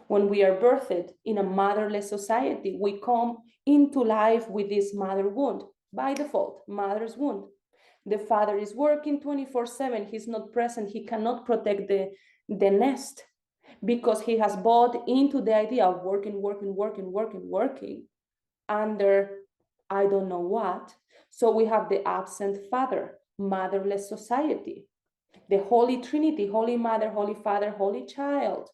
When we are birthed in a motherless society, we come into life with this mother wound, by default, mother's wound. The father is working 24/7. He's not present. He cannot protect the nest because he has bought into the idea of working under I don't know what. So we have the absent father, motherless society, the Holy Trinity, Holy Mother, Holy Father, Holy Child.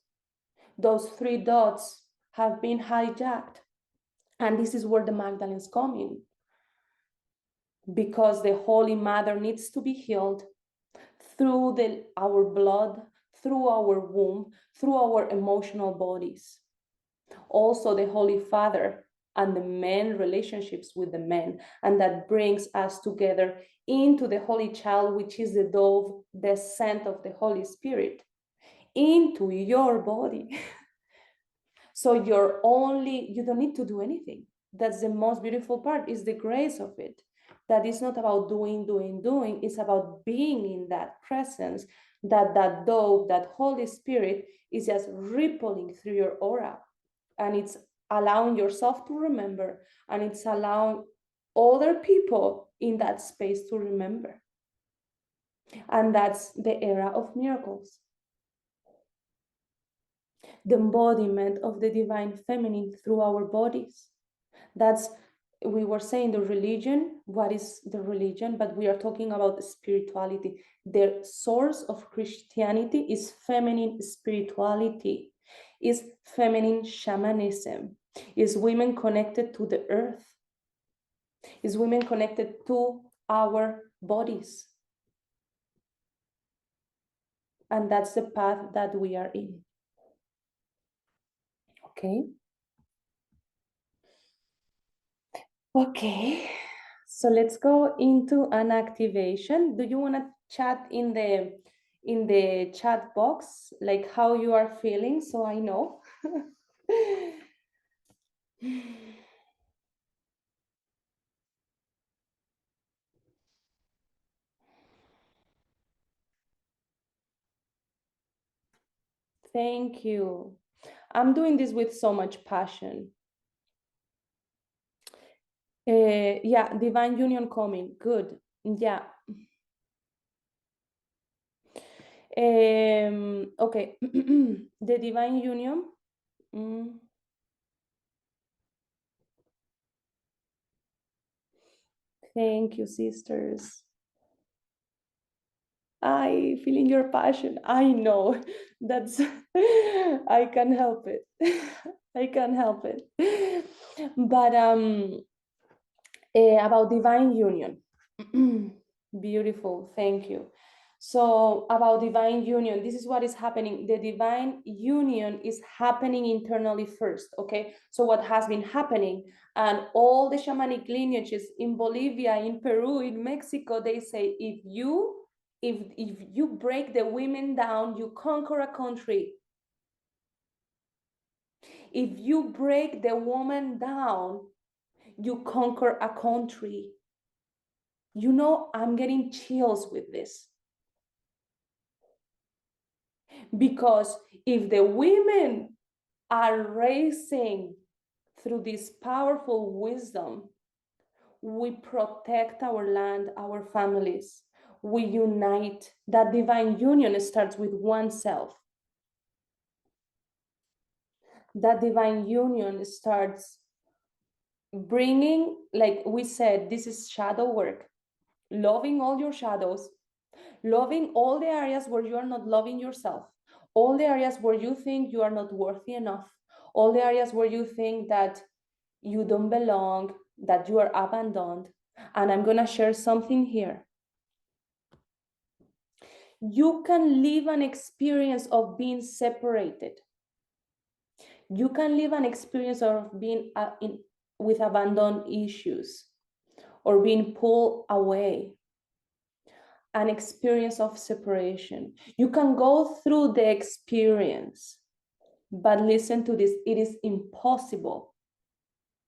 Those three dots have been hijacked. And this is where the Magdalenes come in, because the Holy Mother needs to be healed through our blood, through our womb, through our emotional bodies. Also, the Holy Father and the men relationships with the men, and that brings us together into the Holy Child, which is the dove, the scent of the Holy Spirit, into your body. So you don't need to do anything. That's the most beautiful part, is the grace of it. That is not about doing. It's about being in that presence, that dove, that Holy Spirit is just rippling through your aura. And it's allowing yourself to remember, and it's allowing other people in that space to remember. And that's the era of miracles. The embodiment of the divine feminine through our bodies. That's, we were saying the religion, what is the religion? But we are talking about the spirituality. The source of Christianity is feminine spirituality, is feminine shamanism, is women connected to the earth, is women connected to our bodies. And that's the path that we are in. Okay. Okay. So let's go into an activation. Do you want to chat in the chat box, like how you are feeling, so I know? Thank you. I'm doing this with so much passion. Yeah, divine union coming. Good. Yeah. Okay. The divine union. Thank you, sisters. I feeling your passion. I know that's I can help it. I can help it. But about divine union. Beautiful. Thank you. So about divine union, this is what is happening. The divine union is happening internally first, okay? So what has been happening, and all the shamanic lineages in Bolivia, in Peru, in Mexico, they say, if you break the women down, you conquer a country. If you break the woman down, you conquer a country. You know, I'm getting chills with this. Because if the women are raising through this powerful wisdom, we protect our land, our families, we unite. That divine union starts with oneself. That divine union starts bringing, like we said, this is shadow work, loving all your shadows, loving all the areas where you are not loving yourself, all the areas where you think you are not worthy enough, all the areas where you think that you don't belong, that you are abandoned. And I'm going to share something here. You can live an experience of being separated. You can live an experience of being with abandoned issues or being pulled away, an experience of separation. You can go through the experience, but listen to this, it is impossible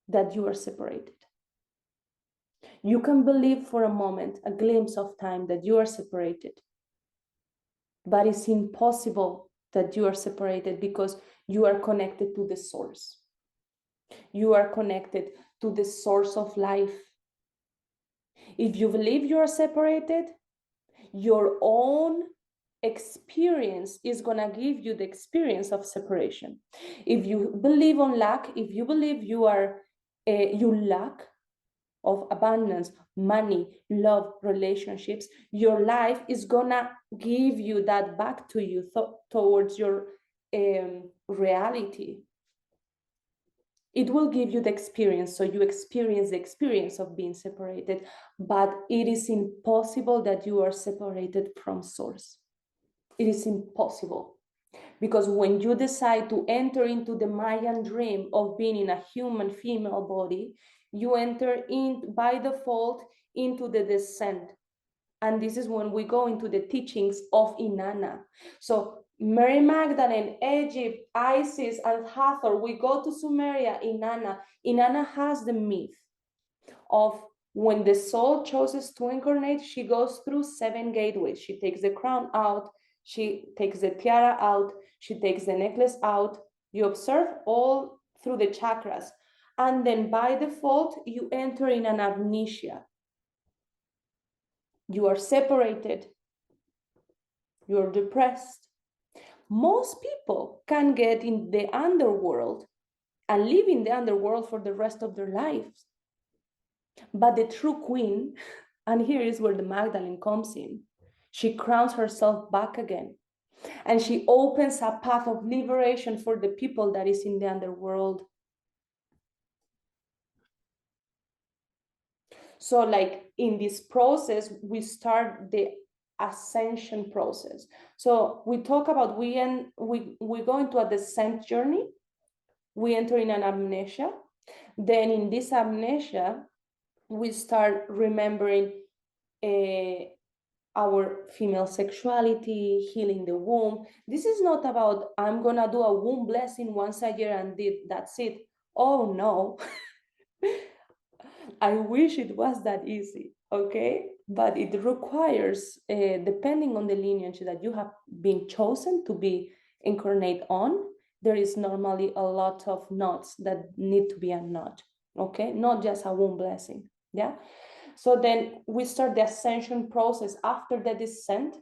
that you are separated. You can believe for a moment, a glimpse of time, that you are separated, but it's impossible that you are separated, because you are connected to the source. You are connected to the source of life. If you believe you are separated, your own experience is going to give you the experience of separation. If you believe on lack, if you believe you lack of abundance, money, love, relationships, your life is gonna give you that back to you towards your reality. It will give you the experience, so you experience the experience of being separated, but it is impossible that you are separated from source. It is impossible, because when you decide to enter into the Mayan dream of being in a human female body, you enter in by default into the descent. And this is when we go into the teachings of Inanna. So Mary Magdalene, Egypt, Isis, and Hathor, we go to Sumeria, Inanna. Inanna has the myth of when the soul chooses to incarnate, she goes through 7 gateways. She takes the crown out, she takes the tiara out, she takes the necklace out. You observe all through the chakras. And then by default, you enter in an amnesia. You are separated, you're depressed. Most people can get in the underworld and live in the underworld for the rest of their lives. But the true queen, and here is where the Magdalene comes in, she crowns herself back again. And she opens a path of liberation for the people that is in the underworld. So like in this process, we start the ascension process. So we talk about we go into a descent journey. We enter in an amnesia. Then in this amnesia, we start remembering our female sexuality, healing the womb. This is not about, I'm gonna do a womb blessing once a year and that's it. Oh no. I wish it was that easy, okay? But it requires, depending on the lineage that you have been chosen to be incarnate on, there is normally a lot of knots that need to be unknot, okay? Not just a womb blessing, yeah? So then we start the ascension process after the descent,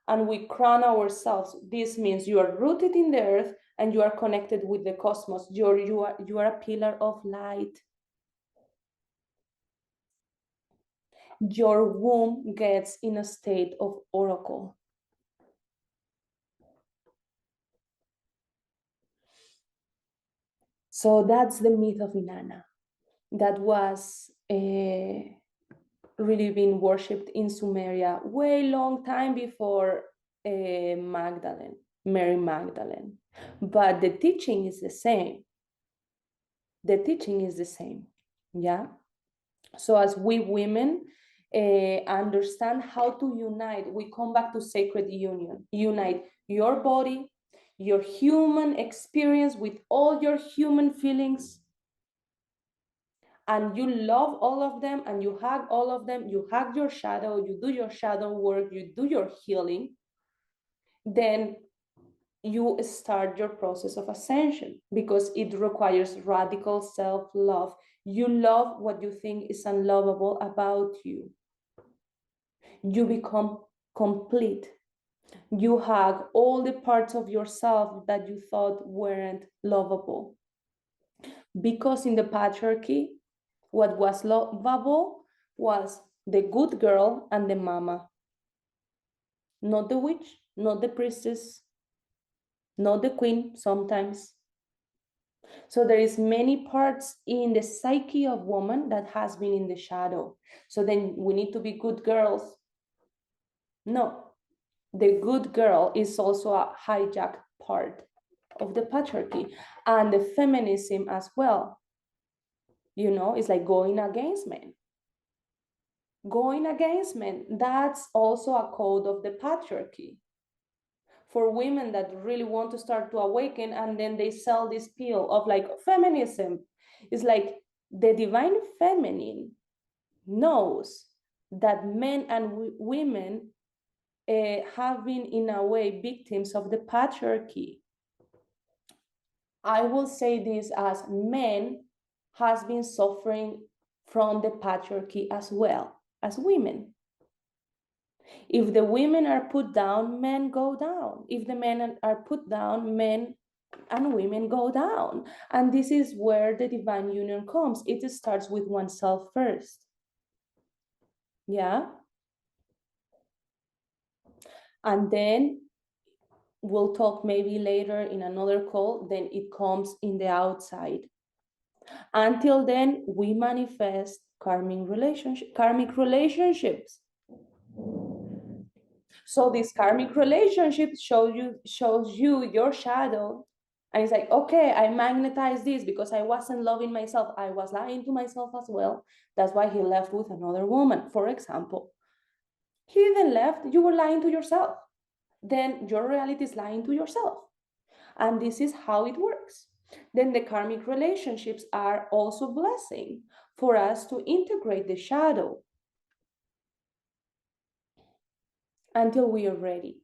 and we crown ourselves. This means you are rooted in the earth and you are connected with the cosmos. You are a pillar of light. Your womb gets in a state of oracle. So that's the myth of Inanna that was really being worshipped in Sumeria way long time before Magdalene, Mary Magdalene. But the teaching is the same. The teaching is the same, yeah? So as we women understand how to unite, we come back to sacred union. Unite your body, your human experience with all your human feelings, and you love all of them and you hug all of them. You hug your shadow, you do your shadow work, you do your healing. Then you start your process of ascension, because it requires radical self-love. You love what you think is unlovable about you. You become complete. You hug all the parts of yourself that you thought weren't lovable. Because in the patriarchy, what was lovable was the good girl and the mama, not the witch, not the priestess, not the queen sometimes. So there is many parts in the psyche of woman that has been in the shadow. So then we need to be good girls. No, the good girl is also a hijacked part of the patriarchy, and the feminism as well. You know, it's like going against men. Going against men, that's also a code of the patriarchy. For women that really want to start to awaken, and then they sell this pill of like feminism. It's like the divine feminine knows that men and women have been in a way victims of the patriarchy. I will say this as men has been suffering from the patriarchy as well. as women. If the women are put down, men go down. If the men are put down, men and women go down. And this is where the divine union comes. It starts with oneself first. Yeah. And then we'll talk maybe later in another call, then it comes in the outside. Until then, we manifest karmic relationships. So this karmic relationship shows you your shadow. And it's like, okay, I magnetized this because I wasn't loving myself. I was lying to myself as well. That's why he left with another woman, for example. He then left, you were lying to yourself. Then your reality is lying to yourself. And this is how it works. Then the karmic relationships are also blessing for us to integrate the shadow until we are ready.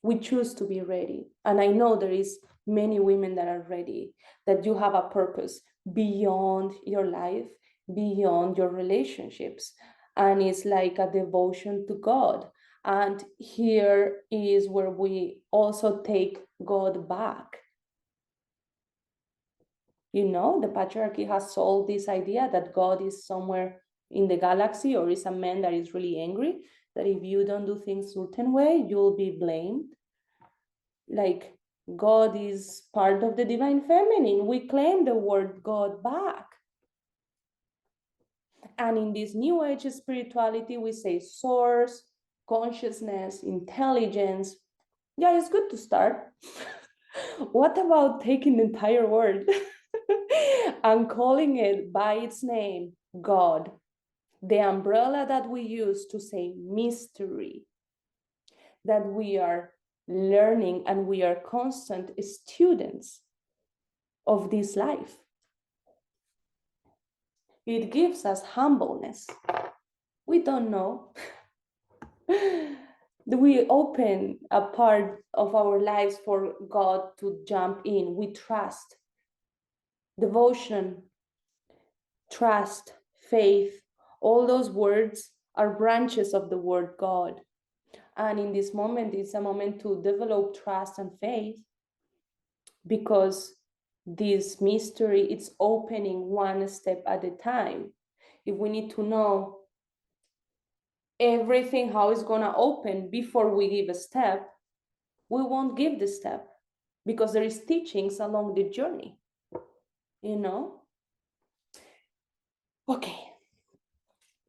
We choose to be ready. And I know there is many women that are ready, that you have a purpose beyond your life, beyond your relationships. And it's like a devotion to God. And here is where we also take God back. You know, the patriarchy has sold this idea that God is somewhere in the galaxy, or is a man that is really angry, that if you don't do things certain way, you'll be blamed. Like, God is part of the divine feminine. We claim the word God back. And in this new age spirituality, we say source, consciousness, intelligence. Yeah, it's good to start. What about taking the entire word and calling it by its name, God? The umbrella that we use to say mystery, that we are learning and we are constant students of this life. It gives us humbleness. We don't know. We open a part of our lives for God to jump in. We trust. Devotion, trust, faith, all those words are branches of the word God. And in this moment, it's a moment to develop trust and faith, because this mystery, it's opening one step at a time. If we need to know everything how it's going to open before we give a step, we won't give the step, because there is teachings along the journey, you know. Okay,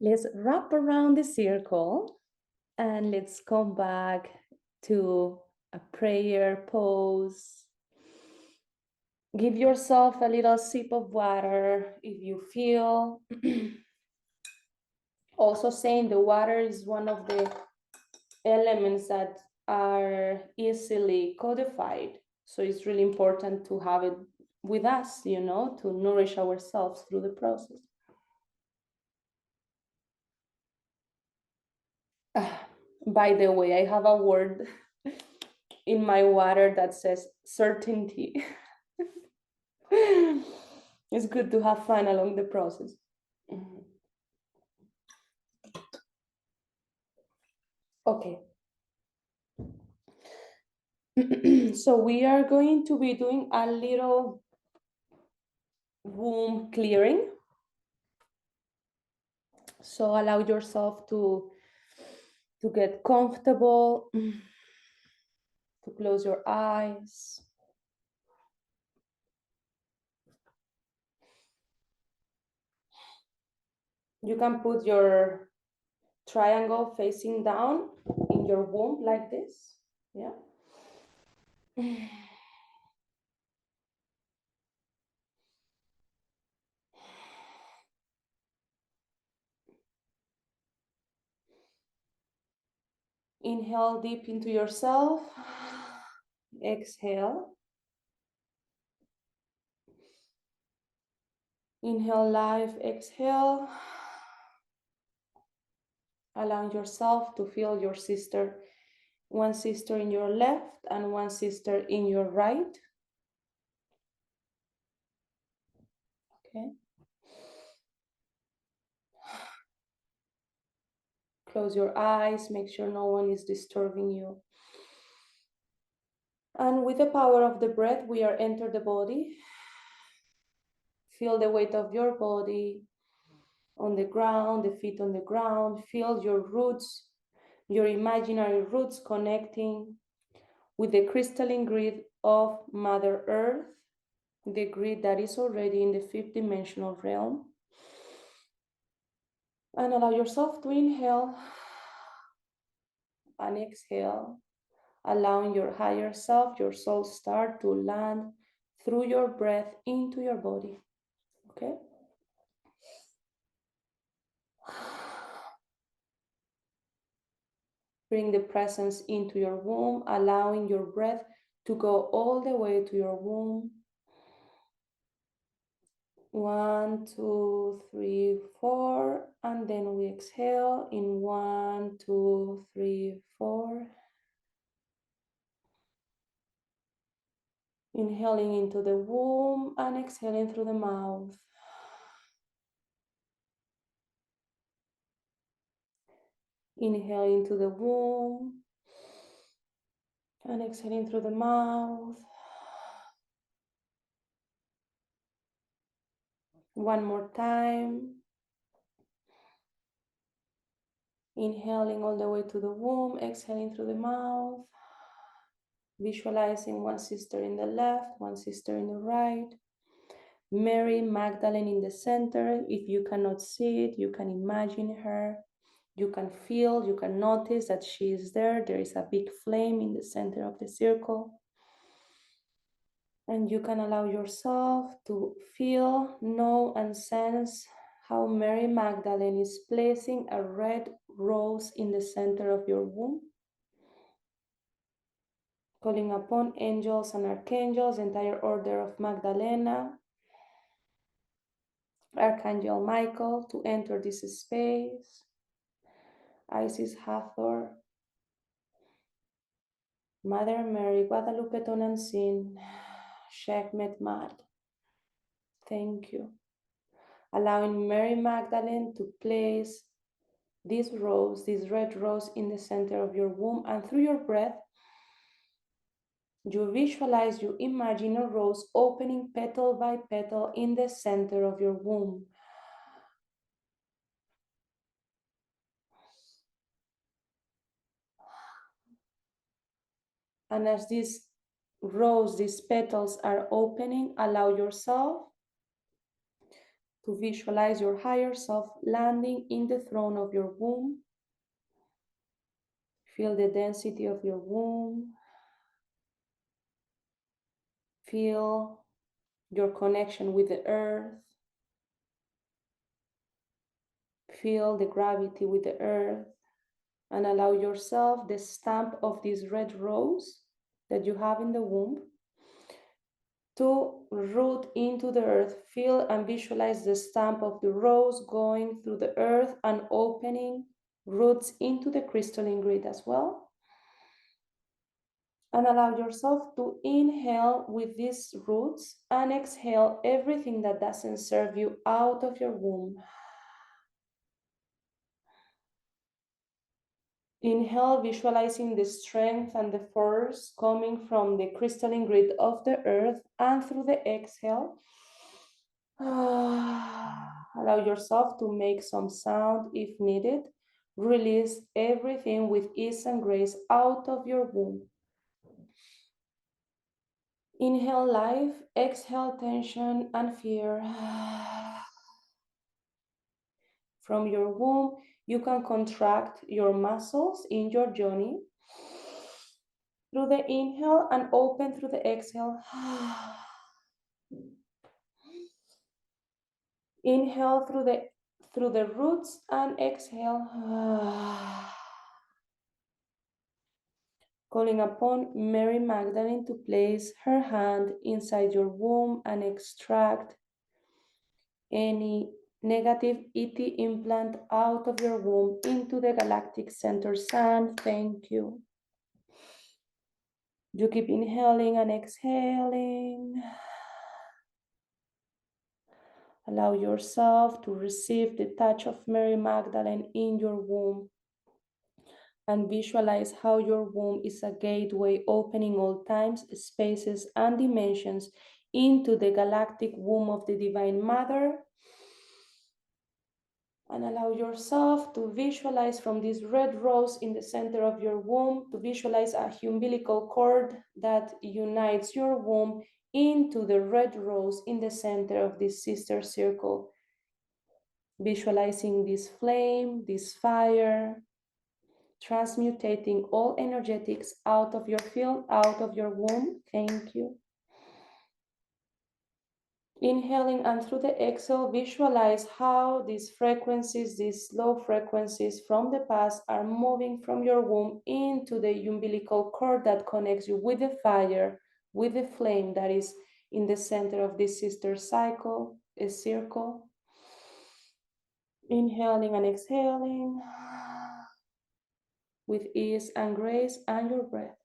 let's wrap around the circle and let's come back to a prayer pose. Give yourself a little sip of water if you feel. Also saying the water is one of the elements that are easily codified. So it's really important to have it with us, you know, to nourish ourselves through the process. By the way, I have a word in my water that says certainty. It's good to have fun along the process. Okay. So we are going to be doing a little womb clearing. So allow yourself to get comfortable, to close your eyes. You can put your triangle facing down in your womb like this. Yeah. Inhale deep into yourself. Exhale. Inhale life, exhale. Allow yourself to feel your sister, one sister in your left and one sister in your right. Okay. Close your eyes, make sure no one is disturbing you. And with the power of the breath, we are enter the body. Feel the weight of your body on the ground, the feet on the ground. Feel your roots, your imaginary roots connecting with the crystalline grid of Mother Earth, the grid that is already in the fifth dimensional realm. And allow yourself to inhale and exhale, allowing your higher self, your soul star, to land through your breath into your body. Okay? Bring the presence into your womb, allowing your breath to go all the way to your womb. 1, 2, 3, 4, and then we exhale in 1, 2, 3, 4. Inhaling into the womb and exhaling through the mouth. Inhale into the womb and exhaling through the mouth. One more time. Inhaling all the way to the womb, exhaling through the mouth. Visualizing one sister in the left, one sister in the right. Mary Magdalene in the center. If you cannot see it, you can imagine her. You can feel, you can notice that she is there. There is a big flame in the center of the circle. And you can allow yourself to feel, know, and sense how Mary Magdalene is placing a red rose in the center of your womb. Calling upon angels and archangels, the entire order of Magdalena, Archangel Michael to enter this space. Isis Hathor, Mother Mary, Guadalupe Tonantzin, Shekmet Mad. Thank you. Allowing Mary Magdalene to place this rose, this red rose in the center of your womb, and through your breath, you visualize, you imagine a rose opening petal by petal in the center of your womb. And as this rose, these petals are opening, allow yourself to visualize your higher self landing in the throne of your womb. Feel the density of your womb. Feel your connection with the earth. Feel the gravity with the earth. And allow yourself the stamp of this red rose that you have in the womb to root into the earth. Feel and visualize the stamp of the rose going through the earth and opening roots into the crystalline grid as well. And allow yourself to inhale with these roots and exhale everything that doesn't serve you out of your womb. Inhale, visualizing the strength and the force coming from the crystalline grid of the earth, and through the exhale, allow yourself to make some sound if needed. Release everything with ease and grace out of your womb. Inhale life, exhale tension and fear. From your womb, you can contract your muscles in your journey through the inhale and open through the exhale. Inhale through the roots and exhale. Calling upon Mary Magdalene to place her hand inside your womb and extract any negative ET implant out of your womb into the galactic center sun. Thank you. You keep inhaling and exhaling. Allow yourself to receive the touch of Mary Magdalene in your womb. And visualize how your womb is a gateway opening all times, spaces, and dimensions into the galactic womb of the Divine Mother. And allow yourself to visualize from this red rose in the center of your womb, to visualize a umbilical cord that unites your womb into the red rose in the center of this sister circle. Visualizing this flame, this fire, transmutating all energetics out of your field, out of your womb. Thank you. Inhaling, and through the exhale, visualize how these frequencies, these low frequencies from the past, are moving from your womb into the umbilical cord that connects you with the fire, with the flame that is in the center of this sister cycle, a circle. Inhaling and exhaling with ease and grace and your breath.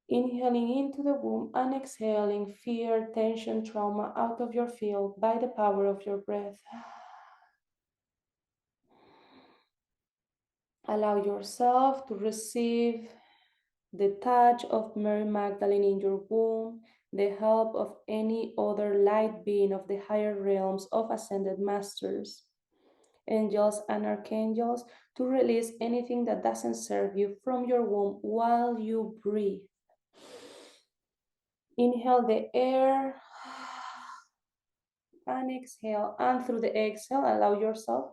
Inhaling into the womb and exhaling fear, tension, trauma out of your field by the power of your breath. Allow yourself to receive the touch of Mary Magdalene in your womb, the help of any other light being of the higher realms of ascended masters, angels and archangels, to release anything that doesn't serve you from your womb while you breathe. Inhale the air and exhale, and through the exhale, allow yourself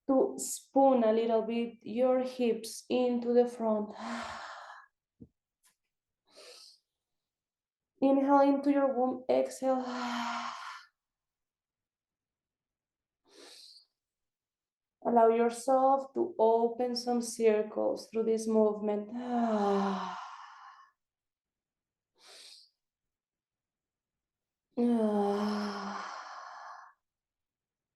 to spoon a little bit your hips into the front. Inhale into your womb, exhale. Allow yourself to open some circles through this movement.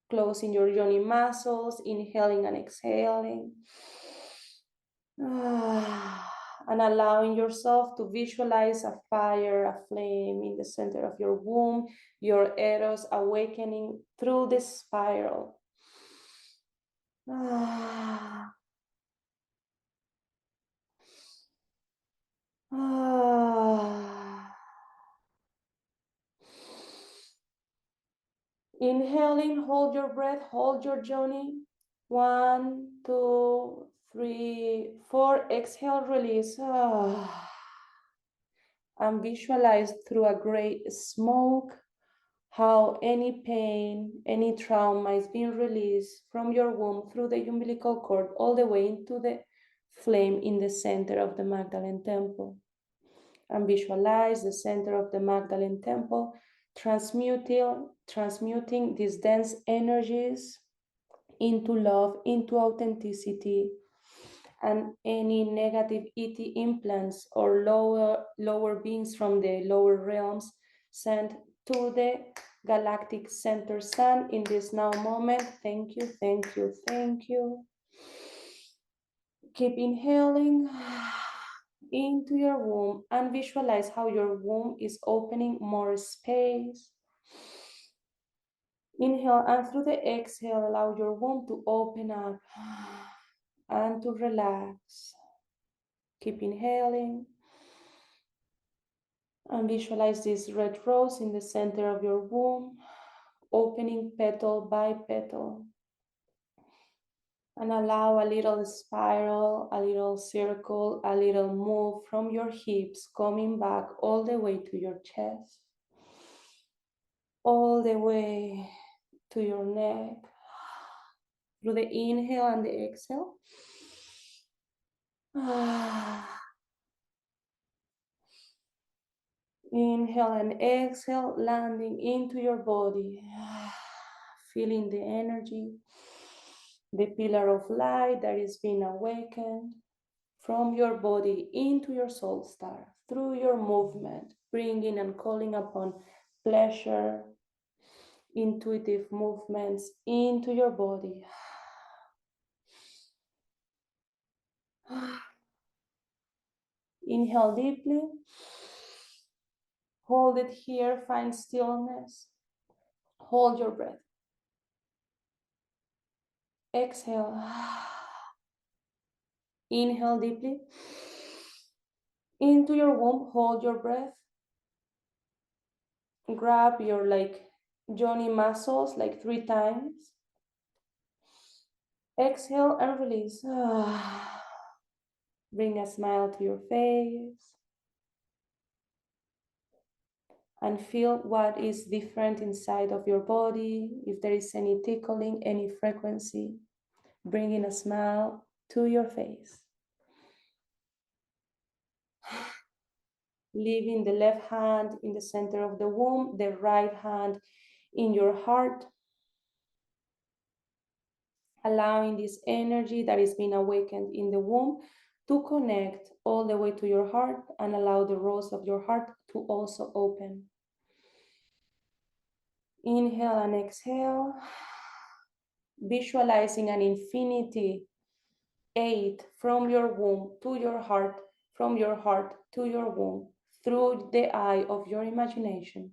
Closing your yoni muscles, inhaling and exhaling. And allowing yourself to visualize a fire, a flame in the center of your womb, your eros awakening through this spiral. Inhaling, hold your breath, hold your yoni. 1, 2, 3, 4. Exhale, release. And visualize through a gray smoke how any pain, any trauma is being released from your womb through the umbilical cord all the way into the flame in the center of the Magdalene Temple. And visualize the center of the Magdalene Temple transmuting these dense energies into love, into authenticity, and any negative ET implants or lower beings from the lower realms sent to the galactic center sun in this now moment. Thank you, thank you, thank you. Keep inhaling into your womb and visualize how your womb is opening more space. Inhale, and through the exhale, allow your womb to open up and to relax. Keep inhaling and visualize this red rose in the center of your womb, opening petal by petal. And allow a little spiral, a little circle, a little move from your hips, coming back all the way to your chest, all the way to your neck, through the inhale and the exhale. Inhale and exhale, landing into your body, feeling the energy, the pillar of light that is being awakened from your body into your soul star, through your movement, bringing and calling upon pleasure, intuitive movements into your body. Inhale deeply, hold it here, find stillness, hold your breath. Exhale. Inhale deeply. Into your womb, hold your breath. Grab your Johnny muscles 3 times. Exhale and release. Bring a smile to your face. And feel what is different inside of your body. If there is any tickling, any frequency, bringing a smile to your face. Leaving the left hand in the center of the womb, the right hand in your heart, allowing this energy that is being awakened in the womb to connect all the way to your heart and allow the rose of your heart to also open. Inhale and exhale, visualizing an infinity 8 from your womb to your heart, from your heart to your womb, through the eye of your imagination.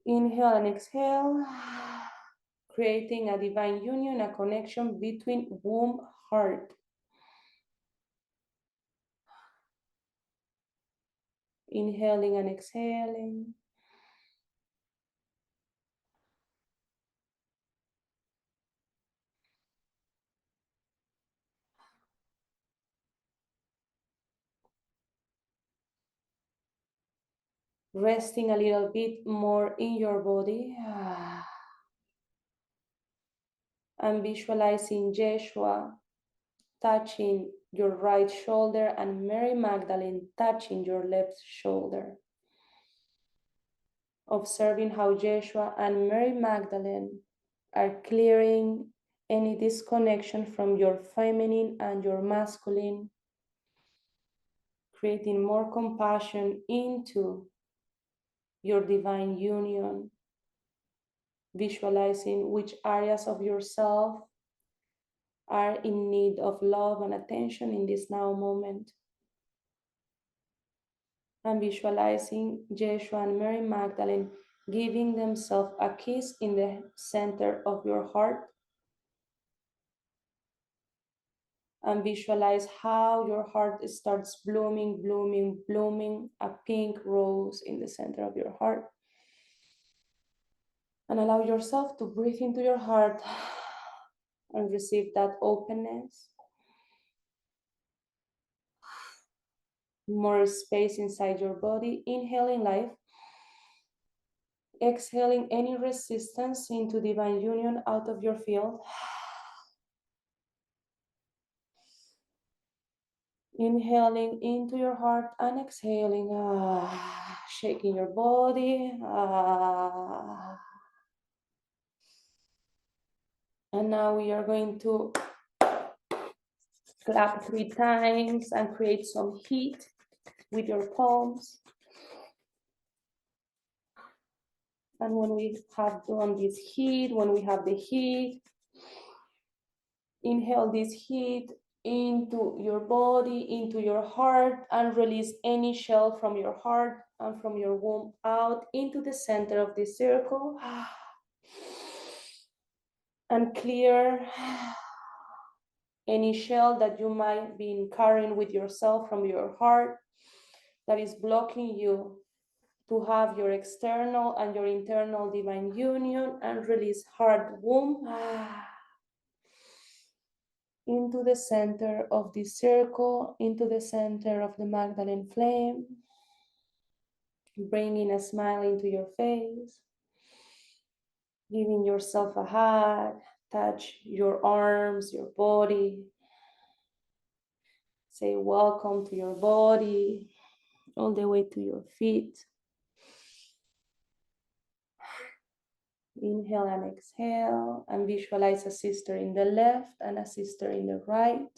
Inhale and exhale, creating a divine union, a connection between womb, heart. Inhaling and exhaling. Resting a little bit more in your body. And visualizing Yeshua touching your right shoulder and Mary Magdalene touching your left shoulder. Observing how Yeshua and Mary Magdalene are clearing any disconnection from your feminine and your masculine, creating more compassion into your divine union, visualizing which areas of yourself are in need of love and attention in this now moment. And visualizing Yeshua and Mary Magdalene giving themselves a kiss in the center of your heart. And visualize how your heart starts blooming, blooming, blooming, a pink rose in the center of your heart. And allow yourself to breathe into your heart and receive that openness. More space inside your body. Inhaling life. Exhaling any resistance into divine union out of your field. Inhaling into your heart and exhaling, shaking your body. And now we are going to clap 3 times and create some heat with your palms. And when we have done this heat, when we have the heat, inhale this heat into your body, into your heart, and release any shell from your heart and from your womb out into the center of this circle. And clear any shell that you might be carrying with yourself from your heart that is blocking you to have your external and your internal divine union. And release heart, womb into the center of this circle, into the center of the Magdalene flame, bringing a smile into your face, giving yourself a hug, touch your arms, your body, say welcome to your body, all the way to your feet. Inhale and exhale, and visualize a sister in the left and a sister in the right.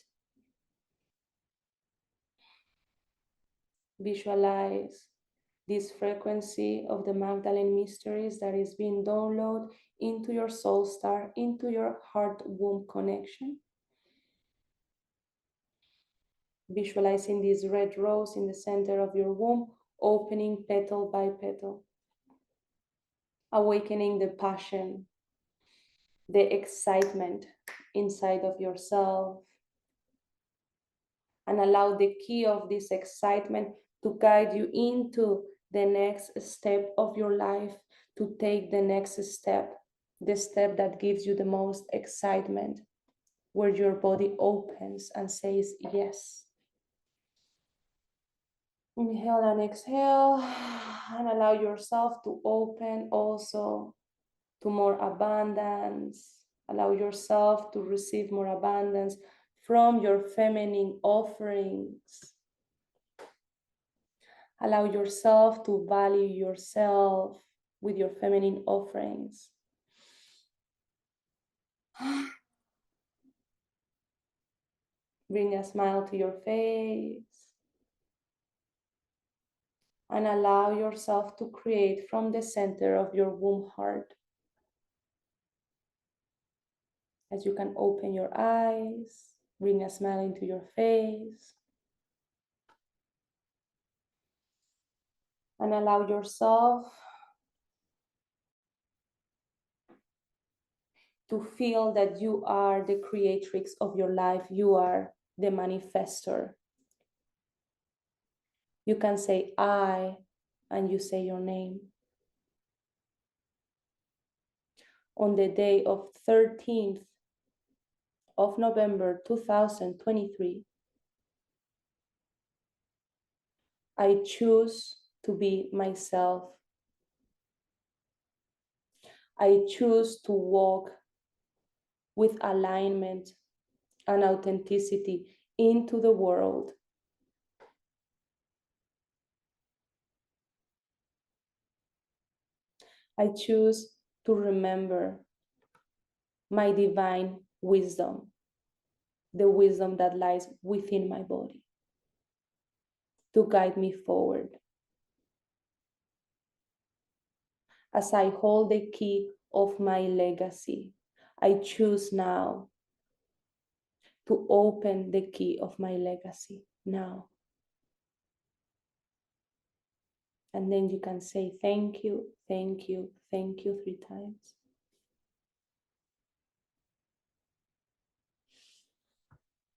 Visualize this frequency of the Magdalene Mysteries that is being downloaded into your soul star, into your heart womb connection. Visualizing this red rose in the center of your womb, opening petal by petal, awakening the passion, the excitement inside of yourself, and allow the key of this excitement to guide you into the next step of your life, to take the next step, the step that gives you the most excitement, where your body opens and says yes. Inhale and exhale, and allow yourself to open also to more abundance. Allow yourself to receive more abundance from your feminine offerings. Allow yourself to value yourself with your feminine offerings. Bring a smile to your face and allow yourself to create from the center of your womb heart. As you can open your eyes, bring a smile into your face, and allow yourself to feel that you are the creatrix of your life. You are the manifestor. You can say I, and you say your name. On the day of 13th of November 2023, I choose to be myself. I choose to walk with alignment and authenticity into the world. I choose to remember my divine wisdom, the wisdom that lies within my body, to guide me forward. As I hold the key of my legacy, I choose now to open the key of my legacy now. And then you can say thank you, thank you, thank you 3 times.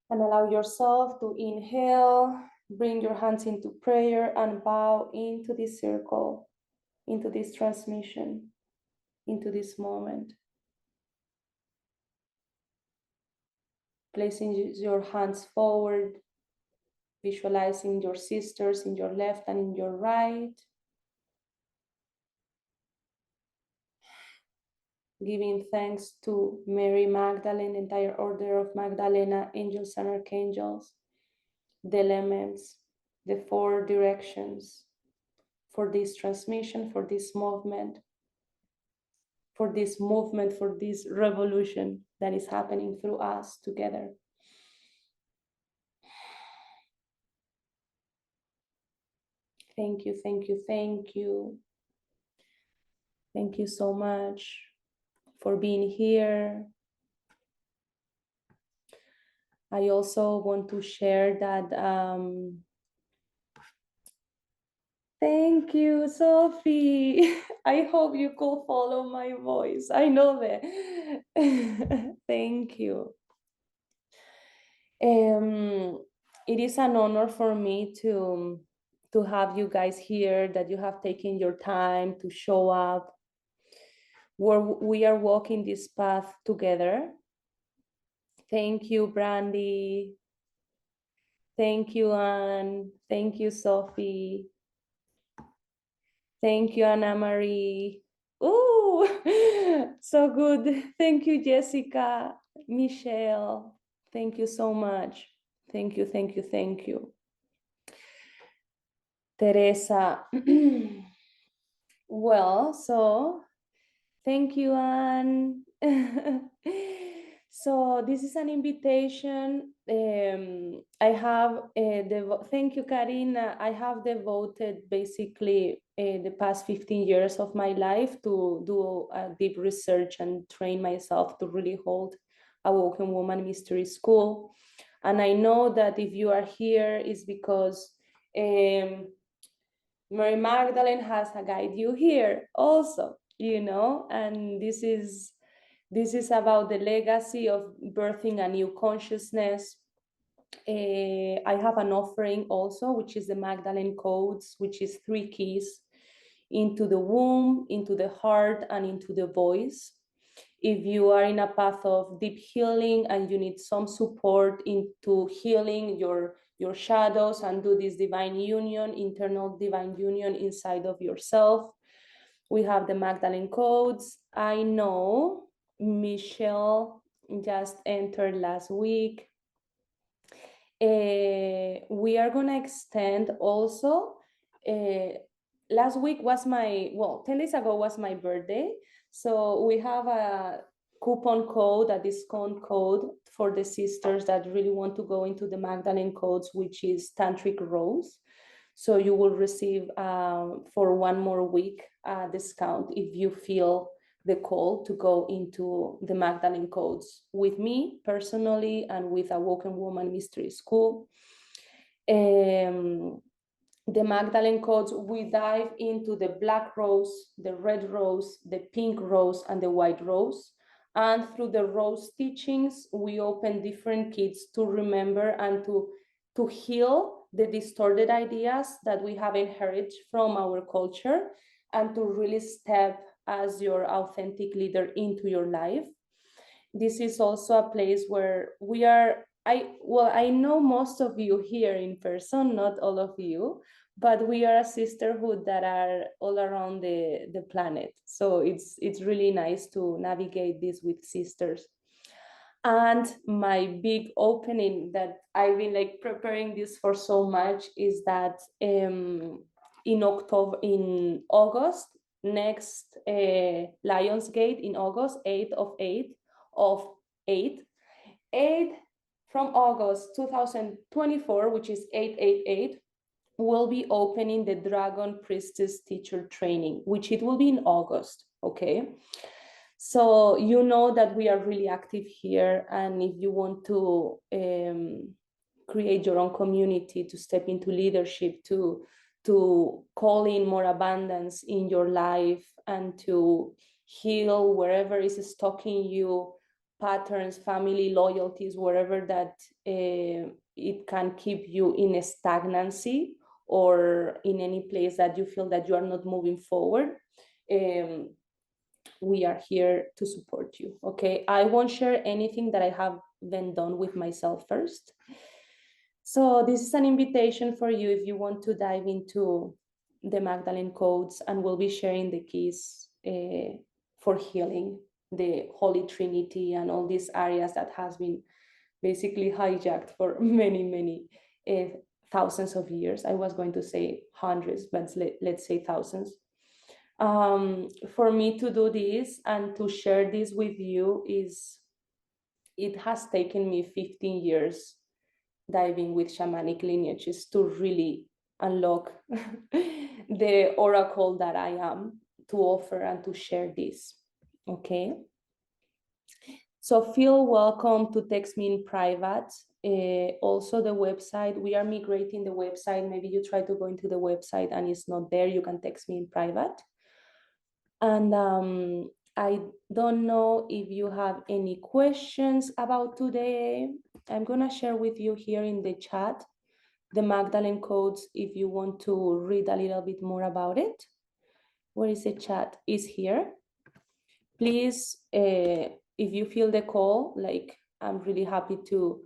And allow yourself to inhale, bring your hands into prayer and bow into this circle, into this transmission, into this moment. Placing your hands forward, visualizing your sisters in your left and in your right. Giving thanks to Mary Magdalene, entire order of Magdalena, angels and archangels, the elements, the 4 directions for this transmission, for this movement, for this revolution that is happening through us together. Thank you, thank you, thank you. Thank you so much for being here. I also want to share that thank you, Sophie. I hope you could follow my voice. I know that. Thank you. It is an honor for me to have you guys here, that you have taken your time to show up, where we are walking this path together. Thank you, Brandy. Thank you, Anne. Thank you, Sophie. Thank you, Anna Marie. Ooh, so good. Thank you, Jessica, Michelle. Thank you so much. Thank you, thank you, thank you. Teresa. Well, so thank you, Anne. So this is an invitation. I have thank you, Karina. I have devoted basically the past 15 years of my life to do a deep research and train myself to really hold Awoken Woman Mystery School. And I know that if you are here, is because Mary Magdalene has a guide you here also, and this is about the legacy of birthing a new consciousness, I have an offering also, which is the Magdalene Codes, which is 3 keys into the womb, into the heart, and into the voice. If you are in a path of deep healing and you need some support into healing your shadows and do this divine union, internal divine union inside of yourself, we have the Magdalene Codes. I know Michelle just entered last week. We are gonna extend also. Last week was well, 10 days ago was my birthday. So we have a coupon code, a discount code for the sisters that really want to go into the Magdalene Codes, which is Tantric Rose. So you will receive for 1 more week a discount if you feel the call to go into the Magdalene Codes with me personally and with Awoken Woman Mystery School. The Magdalene Codes, we dive into the black rose, the red rose, the pink rose, and the white rose. And through the rose teachings, we open different kits to remember and to heal the distorted ideas that we have inherited from our culture and to really step as your authentic leader into your life. This is also a place where we are. I know most of you here in person, not all of you, but we are a sisterhood that are all around the planet. So it's really nice to navigate this with sisters. And my big opening that I've been like preparing this for so much is that in August, next Lionsgate in August, 8th of 8th of 8, 8 from August 2024, which is 888, will be opening the Dragon Priestess Teacher Training, which it will be in August, okay? So you know that we are really active here, and if you want to create your own community, to step into leadership, to call in more abundance in your life, and to heal wherever is stalking you, patterns, family loyalties, wherever that it can keep you in a stagnancy or in any place that you feel that you are not moving forward. We are here to support you. Okay, I won't share anything that I haven't done with myself first. So this is an invitation for you if you want to dive into the Magdalene Codes, and we'll be sharing the keys for healing, the Holy Trinity, and all these areas that has been basically hijacked for many thousands of years. I was going to say hundreds, but let's say thousands. For me to do this and to share this with you it has taken me 15 years diving with shamanic lineages to really unlock the oracle that I am, to offer and to share this. Okay, so feel welcome to text me in private. Also the website, we are migrating the website. Maybe you try to go into the website and it's not there, you can text me in private. And I don't know if you have any questions about today. I'm gonna share with you here in the chat the Magdalene Codes if you want to read a little bit more about it. Where is the chat? Is here. Please, if you feel the call, like I'm really happy to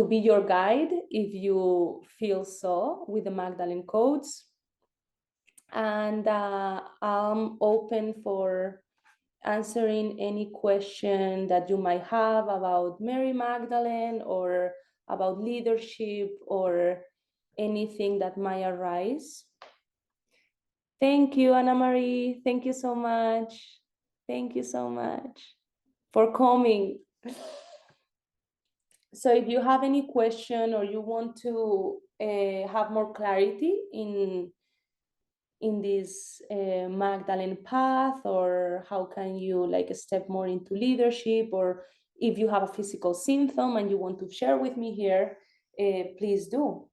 be your guide if you feel so with the Magdalene Codes. And I'm open for answering any question that you might have about Mary Magdalene or about leadership or anything that might arise. Thank you, Anna Marie. Thank you so much. Thank you so much for coming. So if you have any question or you want to have more clarity in this Magdalene path, or how can you like step more into leadership, or if you have a physical symptom and you want to share with me here, please do.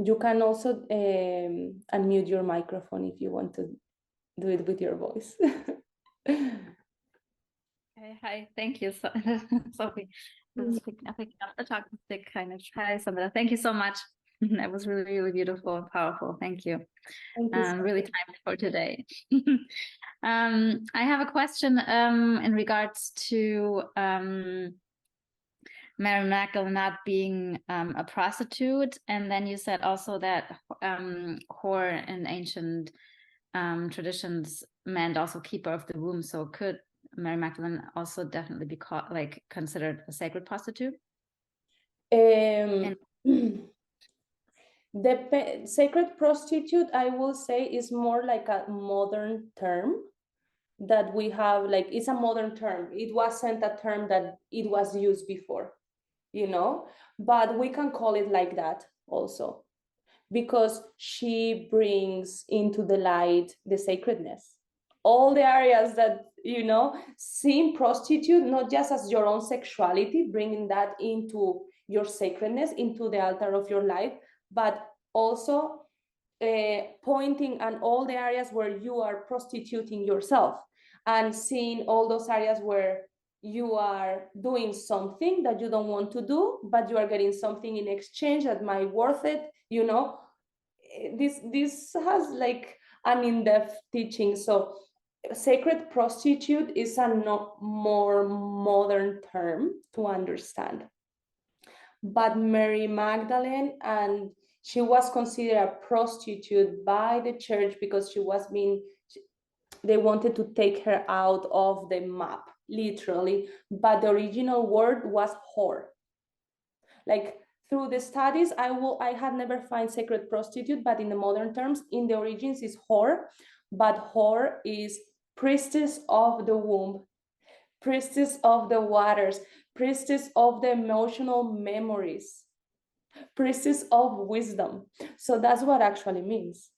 You can also unmute your microphone if you want to do it with your voice. Hi, thank you, Sophie. Picking up the talking stick kind of. Hi, Sandra. Thank you so much. That was really, really beautiful and powerful. Thank you. Thank you so Really much. timed for today. I have a question in regards to Mary Magdalene not being a prostitute, and then you said also that whore in ancient traditions meant also keeper of the womb. So could Mary Magdalene also definitely be considered a sacred prostitute? The sacred prostitute, I will say, is more like a modern term that we have. Like, it's a modern term. It wasn't a term that it was used before, but we can call it like that also, because she brings into the light the sacredness, all the areas that, seeing prostitute not just as your own sexuality, bringing that into your sacredness, into the altar of your life, but also pointing at all the areas where you are prostituting yourself, and seeing all those areas where you are doing something that you don't want to do, but you are getting something in exchange that might worth it. This has like an in-depth teaching. So sacred prostitute is a more modern term to understand. But Mary Magdalene, and she was considered a prostitute by the church because they wanted to take her out of the map, literally. But the original word was whore. Like, through the studies, I have never find sacred prostitute, but in the modern terms, in the origins is whore, but whore is priestess of the womb, priestess of the waters, priestess of the emotional memories, priestess of wisdom. So that's what actually means.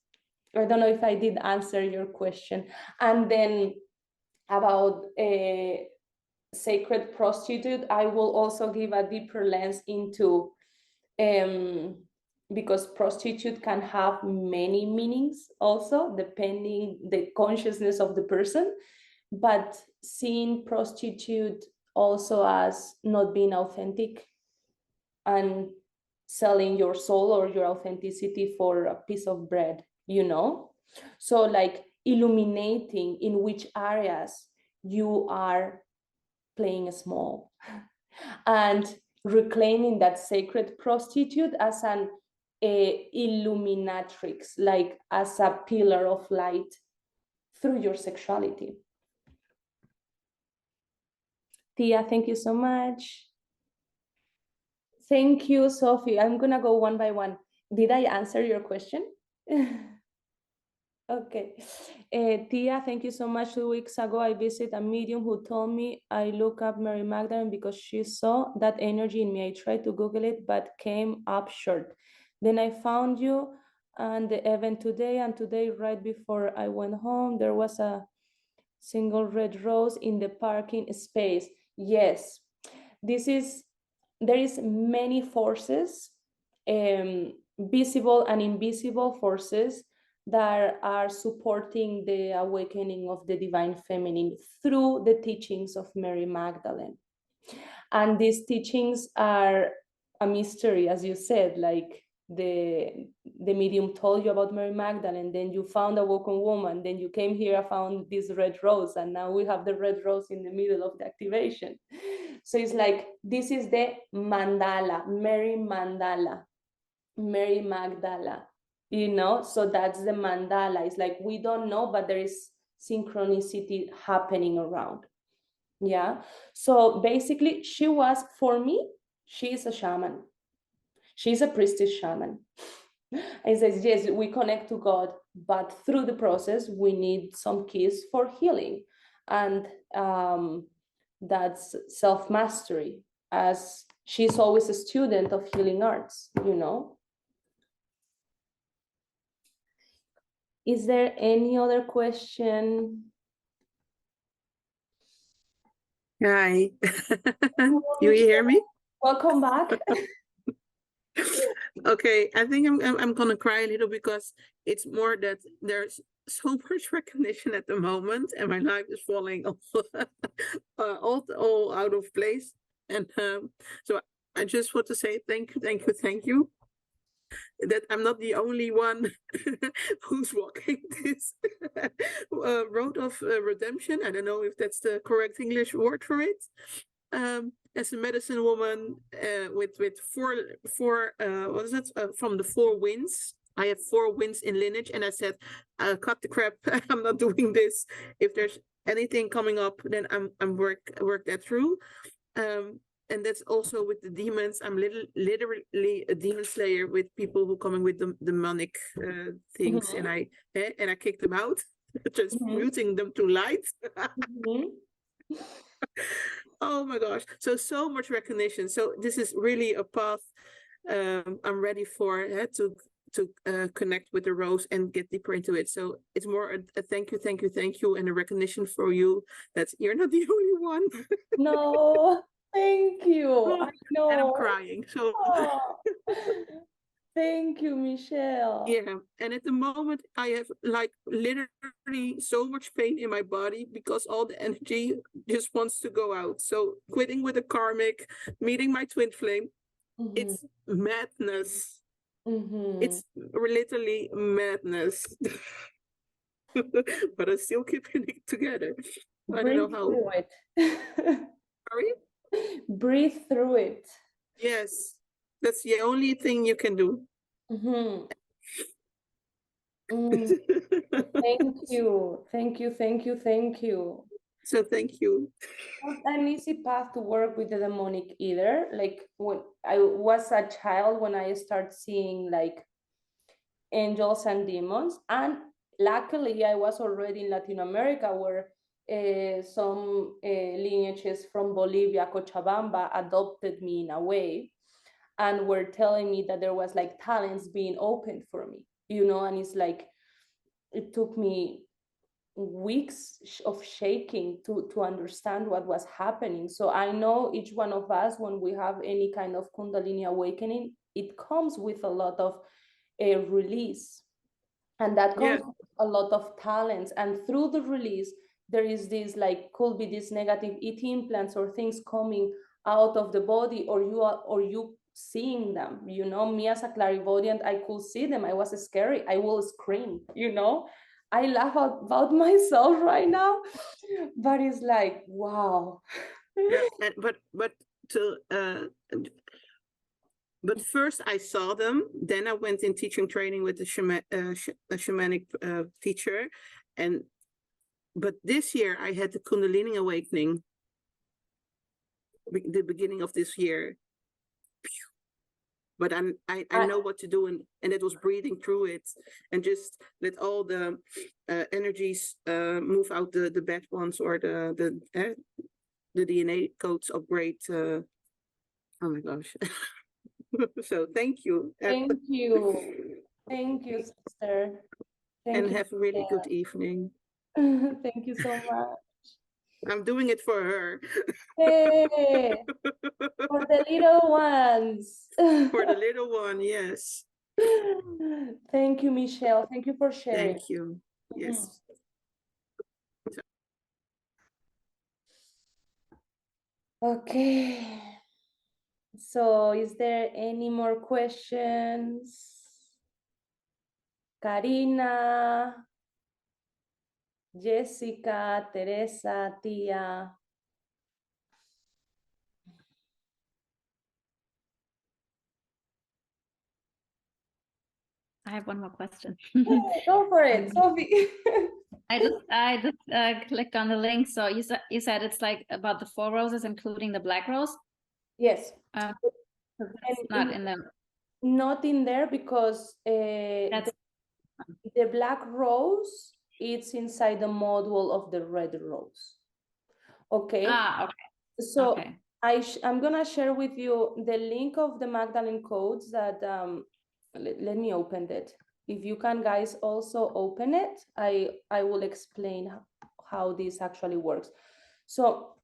I don't know if I did answer your question. And then about a sacred prostitute, I will also give a deeper lens into, because prostitute can have many meanings also, depending the consciousness of the person. But seeing prostitute also as not being authentic and selling your soul or your authenticity for a piece of bread, so like illuminating in which areas you are playing small, and reclaiming that sacred prostitute as an illuminatrix, like as a pillar of light through your sexuality. Tia, thank you so much. Thank you, Sophie. I'm gonna go one by one. Did I answer your question? Okay. Tia, thank you so much. 2 weeks ago, I visited a medium who told me I look up Mary Magdalene because she saw that energy in me. I tried to Google it, but came up short. Then I found you and the event today, and today, right before I went home, there was a single red rose in the parking space. Yes, there is many forces, visible and invisible forces, that are supporting the awakening of the divine feminine through the teachings of Mary Magdalene. And these teachings are a mystery, as you said, like the medium told you about Mary Magdalene, then you found a woken woman, then you came here and found this red rose, and now we have the red rose in the middle of the activation. So it's like, this is the mandala, Mary Magdala, so that's the mandala. It's like, we don't know, but there is synchronicity happening around. Yeah. So basically, for me, she is a shaman. She's a priestess shaman. And says, yes, we connect to God, but through the process, we need some keys for healing. And that's self-mastery, as she's always a student of healing arts, Is there any other question? Hi. You hear me? Welcome back. Okay, I think I'm gonna cry a little because it's more that there's so much recognition at the moment, and my life is falling all out of place. And so I just want to say thank you, thank you, thank you. That I'm not the only one who's walking this road of redemption. I don't know if that's the correct English word for it. As a medicine woman with four what is it from the four winds. I have four winds in lineage, and I said, "Cut the crap! I'm not doing this. If there's anything coming up, then I'm work that through." And that's also with the demons. I'm literally a demon slayer with people who coming with the demonic things, and I kick them out, transmuting them to light. Oh my gosh! So much recognition. So this is really a path I'm ready for to connect with the rose and get deeper into it. So it's more a thank you, thank you, thank you, and a recognition for you that you're not the only one. No, thank you. I know. And I'm crying. So Oh, thank you, Michelle. yeah, and at the moment I have like literally so much pain in my body because all the energy just wants to go out. So quitting with a karmic, meeting my twin flame, it's madness. It's literally madness. But I'm still keeping it together. I don't know Breathe how. through it. Sorry? Breathe through it. Yes, that's the only thing you can do. Thank you. Thank you. Thank you. Thank you. So thank you. Not an easy path to work with the demonic either. Like when I was a child, when I started seeing like angels and demons, and luckily I was already in Latin America where some lineages from Bolivia, Cochabamba, adopted me in a way and were telling me that there was like talents being opened for me, you know, and it's like it took me weeks of shaking to understand what was happening. So I know each one of us, when we have any kind of Kundalini awakening, it comes with a lot of a release, and that comes with a lot of talents. And through the release, there is this like could be these negative ET implants or things coming out of the body, or you seeing them. You know, me as a clairaudient, I could see them. I was scary. I will scream. You know, I laugh about myself right now, but it's like wow. Yeah, and but to but first I saw them, then I went in teaching training with a shamanic teacher, and but this year I had the Kundalini awakening, the beginning of this year. But I know what to do, and it was breathing through it, and just let all the energies move out the bad ones, or the DNA codes upgrade. Oh my gosh! So thank you. Thank you, sister. Thank And you. have a really good evening. Thank you so much. I'm doing it for her. Hey, for the little ones. For the little one, yes. Thank you, Michelle. Thank you for sharing. Thank you. Yes. Okay. So is there any more questions? Karina, Jessica, Teresa, Tia. I have one more question. Go for it, Sophie. I just clicked on the link. So you said it's like about the 4 roses, including the black rose. Yes. It's not in them. Not in there because the black rose is inside the module of the red rose. Okay. Okay. So okay. I'm gonna share with you the link of the Magdalene codes that let me open it. If you can guys also open it, I will explain how this actually works. So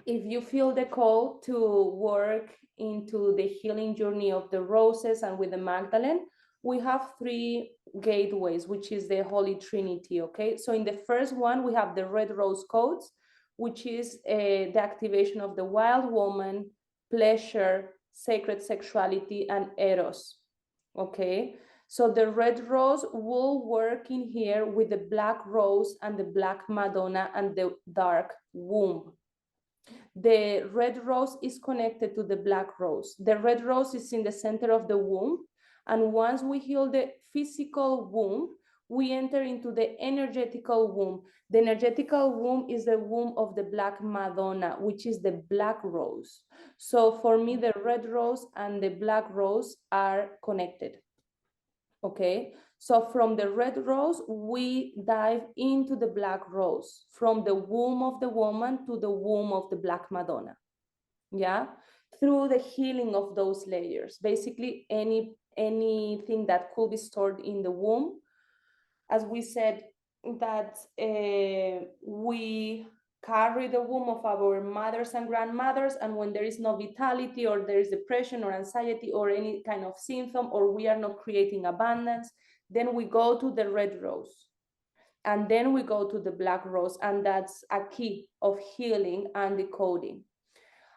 if you feel the call to work into the healing journey of the roses and with the Magdalene, we have 3 gateways, which is the Holy Trinity, okay? So in the first one, we have the red rose codes, which is the activation of the wild woman, pleasure, sacred sexuality, and eros, okay? So the red rose will work in here with the black rose and the black Madonna and the dark womb. The red rose is connected to the black rose. The red rose is in the center of the womb. And once we heal the physical womb, we enter into the energetical womb. The energetical womb is the womb of the black Madonna, which is the black rose. So for me, the red rose and the black rose are connected. Okay, so from the red rose, we dive into the black rose, from the womb of the woman to the womb of the black Madonna. Yeah, through the healing of those layers. Basically, anything that could be stored in the womb. As we said, that we carry the womb of our mothers and grandmothers, and when there is no vitality or there is depression or anxiety or any kind of symptom, or we are not creating abundance, then we go to the red rose, and then we go to the black rose, and that's a key of healing and decoding.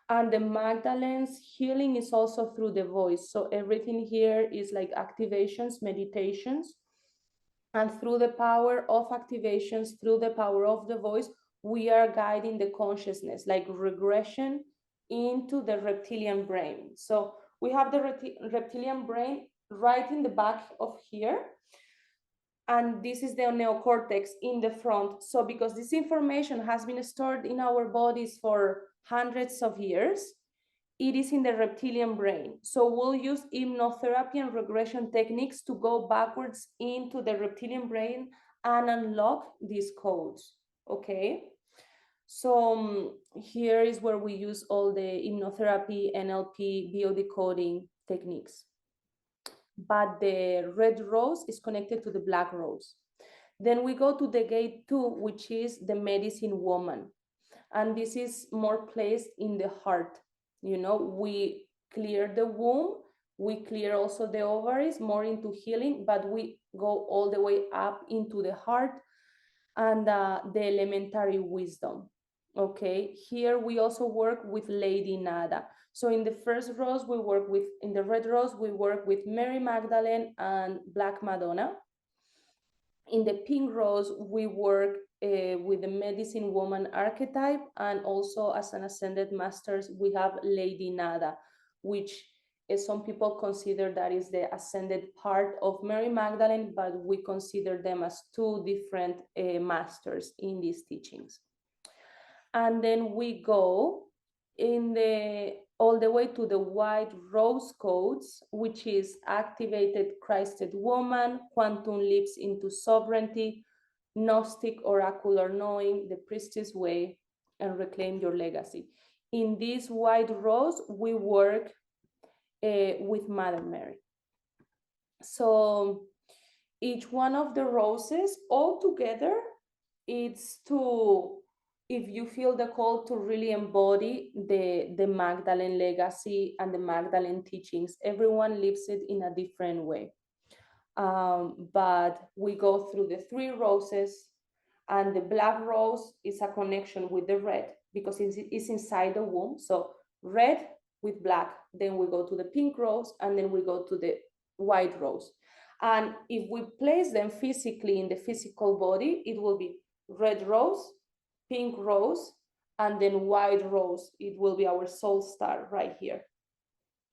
And the Magdalene's healing is also through the voice. So everything here is like activations, meditations, and through the power of activations, through the power of the voice, we are guiding the consciousness, like regression into the reptilian brain. So we have the reptilian brain right in the back of here. And this is the neocortex in the front. So because this information has been stored in our bodies for hundreds of years, it is in the reptilian brain. So we'll use hypnotherapy and regression techniques to go backwards into the reptilian brain and unlock these codes, okay? So here is where we use all the hypnotherapy, NLP, biodecoding techniques. But the red rose is connected to the black rose. Then we go to the gate 2, which is the medicine woman. And this is more placed in the heart. You know, we clear the womb, we clear also the ovaries, more into healing, but we go all the way up into the heart and the elementary wisdom. Okay, here we also work with Lady Nada. So in the first rose, we work with, in the red rose, we work with Mary Magdalene and Black Madonna. In the pink rose, we work with the medicine woman archetype, and also as an ascended masters, we have Lady Nada, which some people consider that is the ascended part of Mary Magdalene, but we consider them as 2 different masters in these teachings. And then we go in the all the way to the white rose codes, which is activated Christed woman, quantum leaps into sovereignty, Gnostic oracular knowing, the priestess way, and reclaim your legacy. In this white rose, we work with Mother Mary. So each one of the roses all together, it's to, if you feel the call to really embody the Magdalene legacy and the Magdalene teachings, everyone lives it in a different way. But we go through the 3 roses, and the black rose is a connection with the red because it's inside the womb. So red with black, then we go to the pink rose, and then we go to the white rose. And if we place them physically in the physical body, it will be red rose, pink rose, and then white rose. It will be our soul star right here.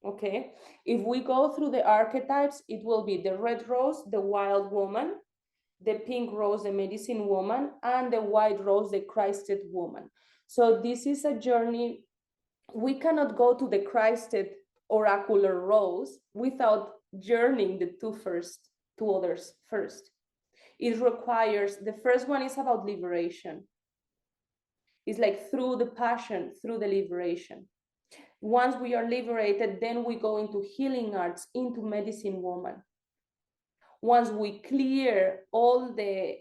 Okay, if we go through the archetypes, it will be the red rose, the wild woman, the pink rose, the medicine woman, and the white rose, the Christed woman. So this is a journey. We cannot go to the Christed oracular rose without journeying the two others first. It requires, the first one is about liberation. It's like through the passion, through the liberation. Once we are liberated, then we go into healing arts, into medicine woman. Once we clear all the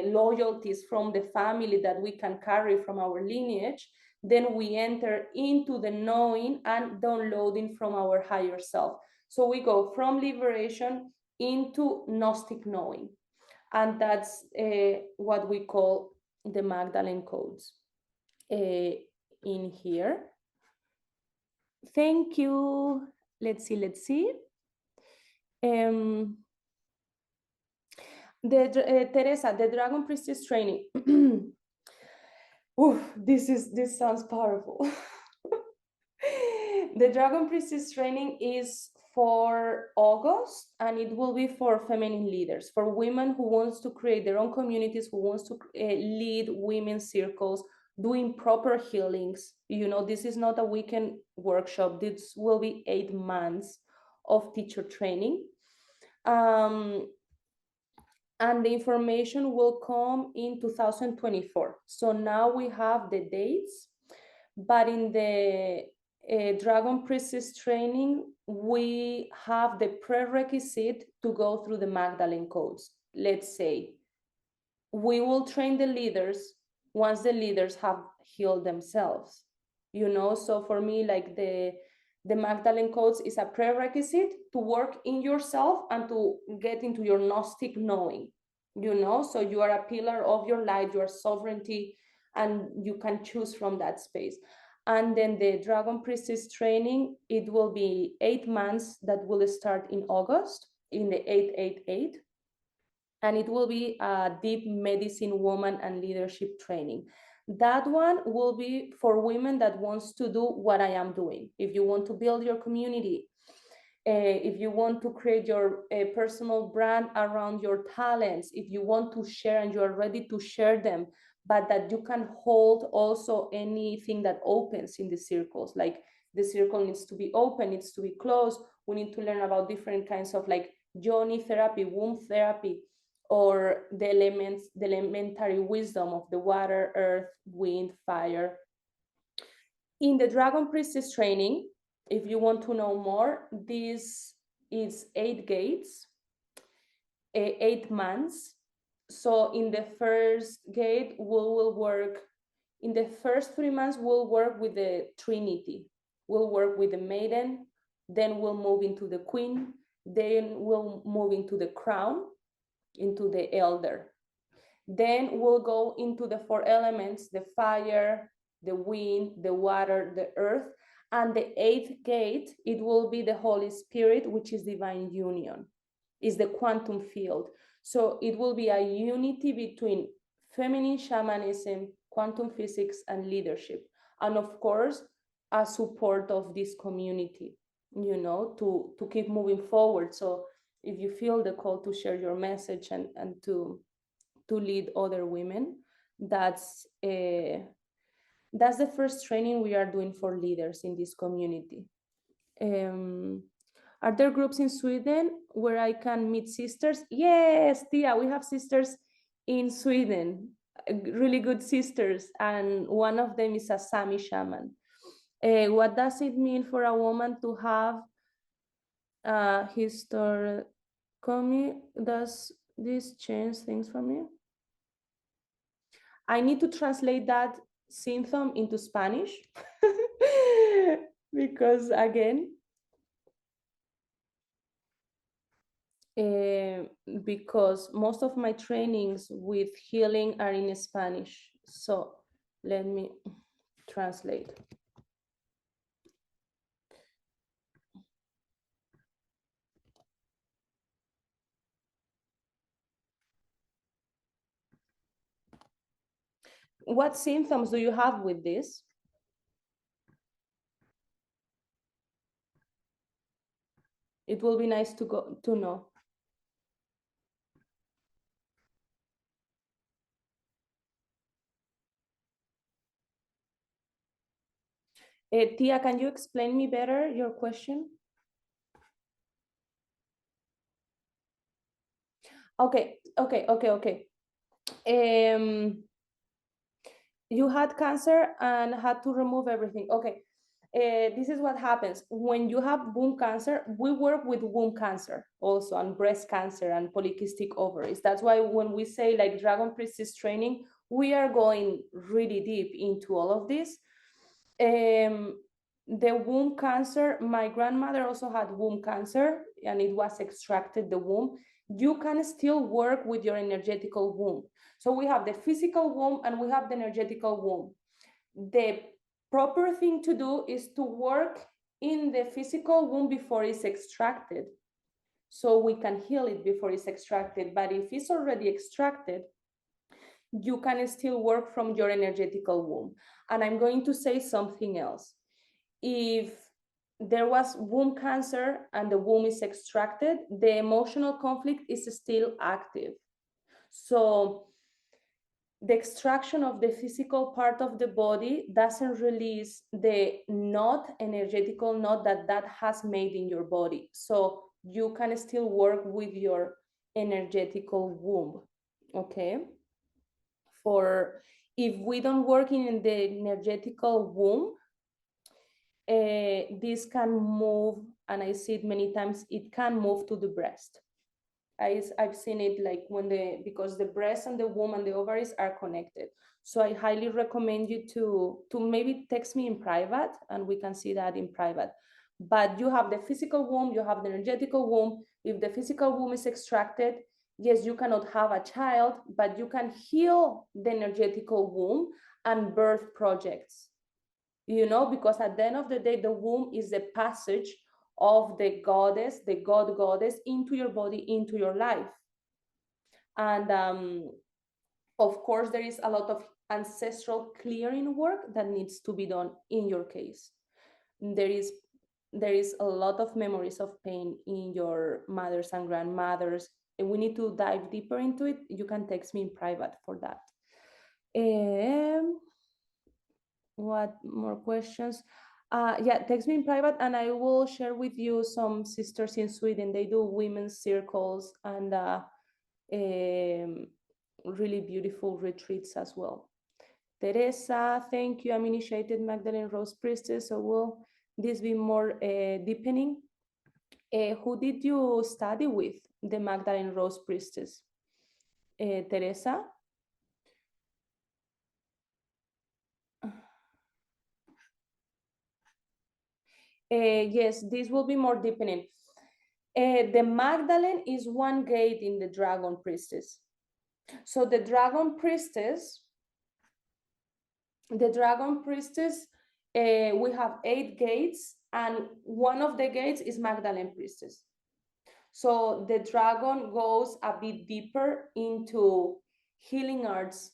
loyalties from the family that we can carry from our lineage, then we enter into the knowing and downloading from our higher self. So we go from liberation into Gnostic knowing. And that's what we call the Magdalene codes in here. Thank you. Let's see. Teresa, the Dragon Priestess training. Oof, this sounds powerful. The Dragon Priestess training is for August, and it will be for feminine leaders, for women who wants to create their own communities, who wants to lead women's circles, doing proper healings. You know, this is not a weekend workshop. This will be 8 months of teacher training. And the information will come in 2024. So now we have the dates, but in the Dragon Priestess training, we have the prerequisite to go through the Magdalene codes. Let's say we will train the leaders once the leaders have healed themselves, you know. So for me, like the Magdalene codes is a prerequisite to work in yourself and to get into your Gnostic knowing, you know. So you are a pillar of your light, your sovereignty, and you can choose from that space. And then the Dragon Priestess training, it will be 8 months that will start in August in the 888. And it will be a deep medicine woman and leadership training. That one will be for women that wants to do what I am doing. If you want to build your community, if you want to create your personal brand around your talents, if you want to share and you are ready to share them, but that you can hold also anything that opens in the circles. Like the circle needs to be open, needs to be closed. We need to learn about different kinds of like yoni therapy, womb therapy, or the elements, the elementary wisdom of the water, earth, wind, fire. In the Dragon Priestess training, if you want to know more, this is 8 gates, 8 months. So in the first gate, we will work, in the first 3 months, we'll work with the Trinity. We'll work with the maiden, then we'll move into the queen, then we'll move into the crown, into the elder. Then we'll go into the 4 elements, the fire, the wind, the water, the earth. And the 8th gate, it will be the Holy Spirit, which is divine union, is the quantum field. So it will be a unity between feminine shamanism, quantum physics, and leadership. And of course, a support of this community, you know, to keep moving forward. So if you feel the call to share your message and to lead other women, that's the first training we are doing for leaders in this community. Are there groups in Sweden where I can meet sisters? Yes, Tia, we have sisters in Sweden, really good sisters, and one of them is a Sami shaman. What does it mean for a woman to have a hysterectomy? Does this change things for me? I need to translate that symptom into Spanish because again, because most of my trainings with healing are in Spanish. So let me translate. What symptoms do you have with this? It will be nice to know. Tia, can you explain me better your question? Okay. You had cancer and had to remove everything. Okay. This is what happens when you have womb cancer. We work with womb cancer also, and breast cancer and polycystic ovaries. That's why when we say like Dragon Priestess training, we are going really deep into all of this. The womb cancer, my grandmother also had womb cancer and it was extracted the womb. You can still work with your energetical womb. So we have the physical womb and we have the energetical womb. The proper thing to do is to work in the physical womb before it's extracted, so we can heal it before it's extracted. But if it's already extracted, you can still work from your energetical womb. And I'm going to say something else. If there was womb cancer and the womb is extracted, the emotional conflict is still active. So the extraction of the physical part of the body doesn't release the knot, energetical knot that has made in your body. So you can still work with your energetical womb, okay? For if we don't work in the energetical womb, this can move, and I see it many times, it can move to the breast. I've seen it like because the breast and the womb and the ovaries are connected. So I highly recommend you to maybe text me in private and we can see that in private. But you have the physical womb, you have the energetical womb. If the physical womb is extracted, yes, you cannot have a child, but you can heal the energetical womb and birth projects, because at the end of the day, the womb is the passage of the goddess, the goddess, into your body, into your life. And of course, there is a lot of ancestral clearing work that needs to be done in your case. There is a lot of memories of pain in your mothers and grandmothers, and we need to dive deeper into it. You can text me in private for that. What more questions? Yeah, text me in private and I will share with you some sisters in Sweden. They do women's circles and really beautiful retreats as well. Teresa, thank you. I'm initiated Magdalene Rose Priestess, so will this be more deepening? Who did you study with, the Magdalene Rose Priestess? Teresa? Yes, this will be more deepening. The Magdalene is one gate in the Dragon Priestess. So the Dragon Priestess, we have 8 gates, and one of the gates is Magdalene Priestess. So the dragon goes a bit deeper into healing arts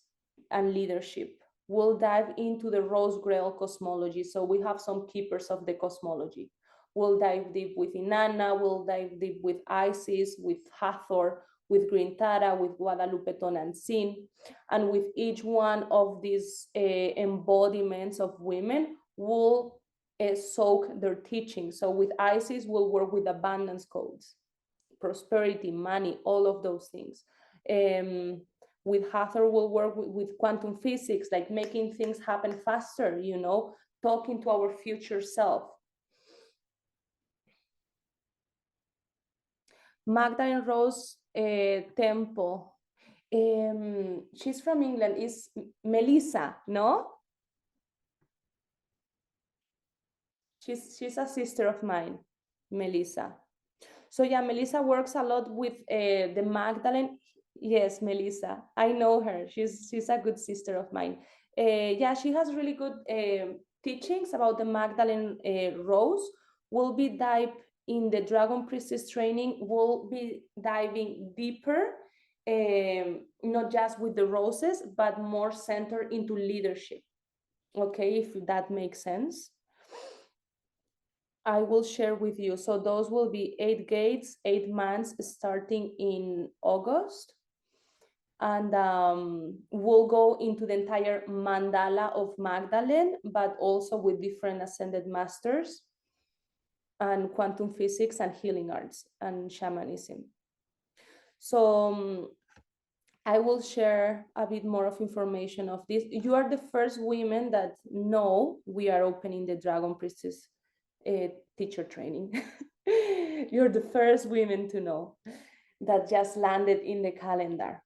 and leadership. We'll dive into the Rose Grail cosmology. So we have some keepers of the cosmology. We'll dive deep with Inanna, we'll dive deep with Isis, with Hathor, with Green Tara, with Guadalupe Tonantzin. And with each one of these embodiments of women, we'll soak their teaching. So with Isis, we'll work with abundance codes, prosperity, money, all of those things. With Hathor, we'll work with quantum physics, like making things happen faster, talking to our future self. Magdalene Rose Temple. She's from England, is Melissa, no? She's a sister of mine, Melissa. So yeah, Melissa works a lot with the Magdalene. Yes, Melissa, I know her. She's a good sister of mine. Yeah, she has really good teachings about the Magdalene Rose. We'll be dive in the Dragon Priestess training. We'll be diving deeper, not just with the roses, but more centered into leadership. Okay, if that makes sense. I will share with you. So those will be 8 gates, 8 months starting in August. And we'll go into the entire mandala of Magdalene, but also with different ascended masters and quantum physics and healing arts and shamanism. So I will share a bit more of information of this. You are the first women that know we are opening the Dragon Priestess teacher training. You're the first women to know that just landed in the calendar.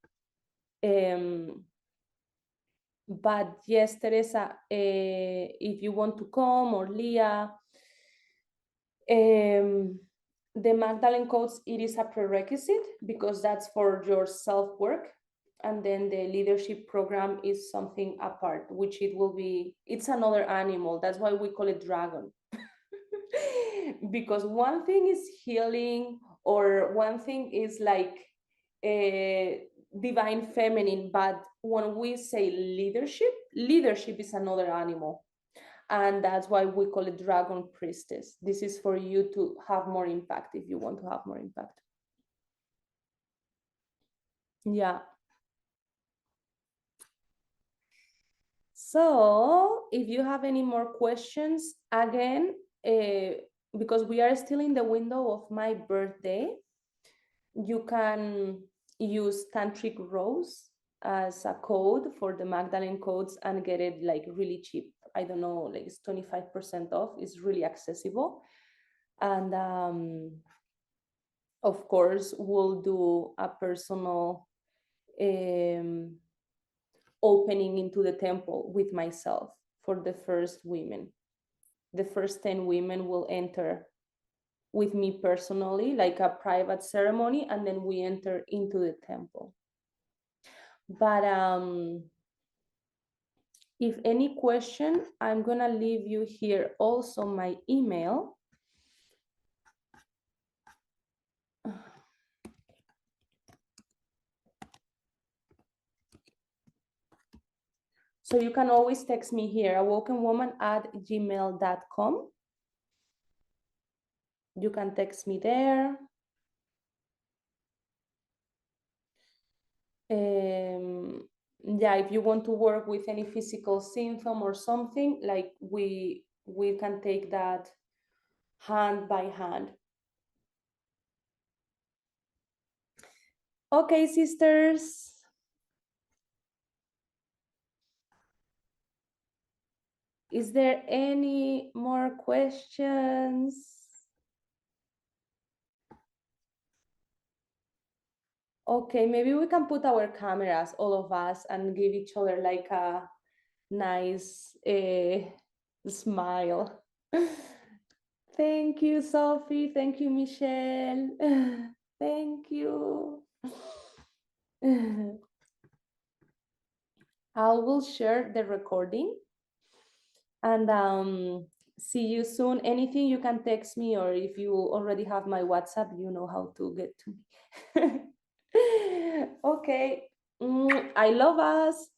But yes, Teresa, if you want to come, or Leah, the Magdalene codes, it is a prerequisite because that's for your self-work. And then the leadership program is something apart, which it will be, it's another animal. That's why we call it dragon. Because one thing is healing, or one thing is like a divine feminine, but when we say leadership, leadership is another animal. And that's why we call it dragon priestess. This is for you to have more impact, if you want to have more impact. Yeah. So if you have any more questions, again, because we are still in the window of my birthday, you can use tantric rose as a code for the Magdalene codes and get it like really cheap. I don't know, like it's 25% off. It's really accessible. And of course, we'll do a personal opening into the temple with myself for the first women. The first 10 women will enter with me personally, like a private ceremony, and then we enter into the temple. But if any question, I'm gonna leave you here also my email. So you can always text me here, awokenwoman@gmail.com. You can text me there. Yeah, if you want to work with any physical symptom or something, like we can take that hand by hand. Okay, sisters. Is there any more questions? Okay, maybe we can put our cameras, all of us, and give each other like a nice smile. Thank you, Sophie. Thank you, Michelle. Thank you. I will share the recording, and see you soon. Anything, you can text me, or if you already have my WhatsApp, you know how to get to me. Okay. I love us.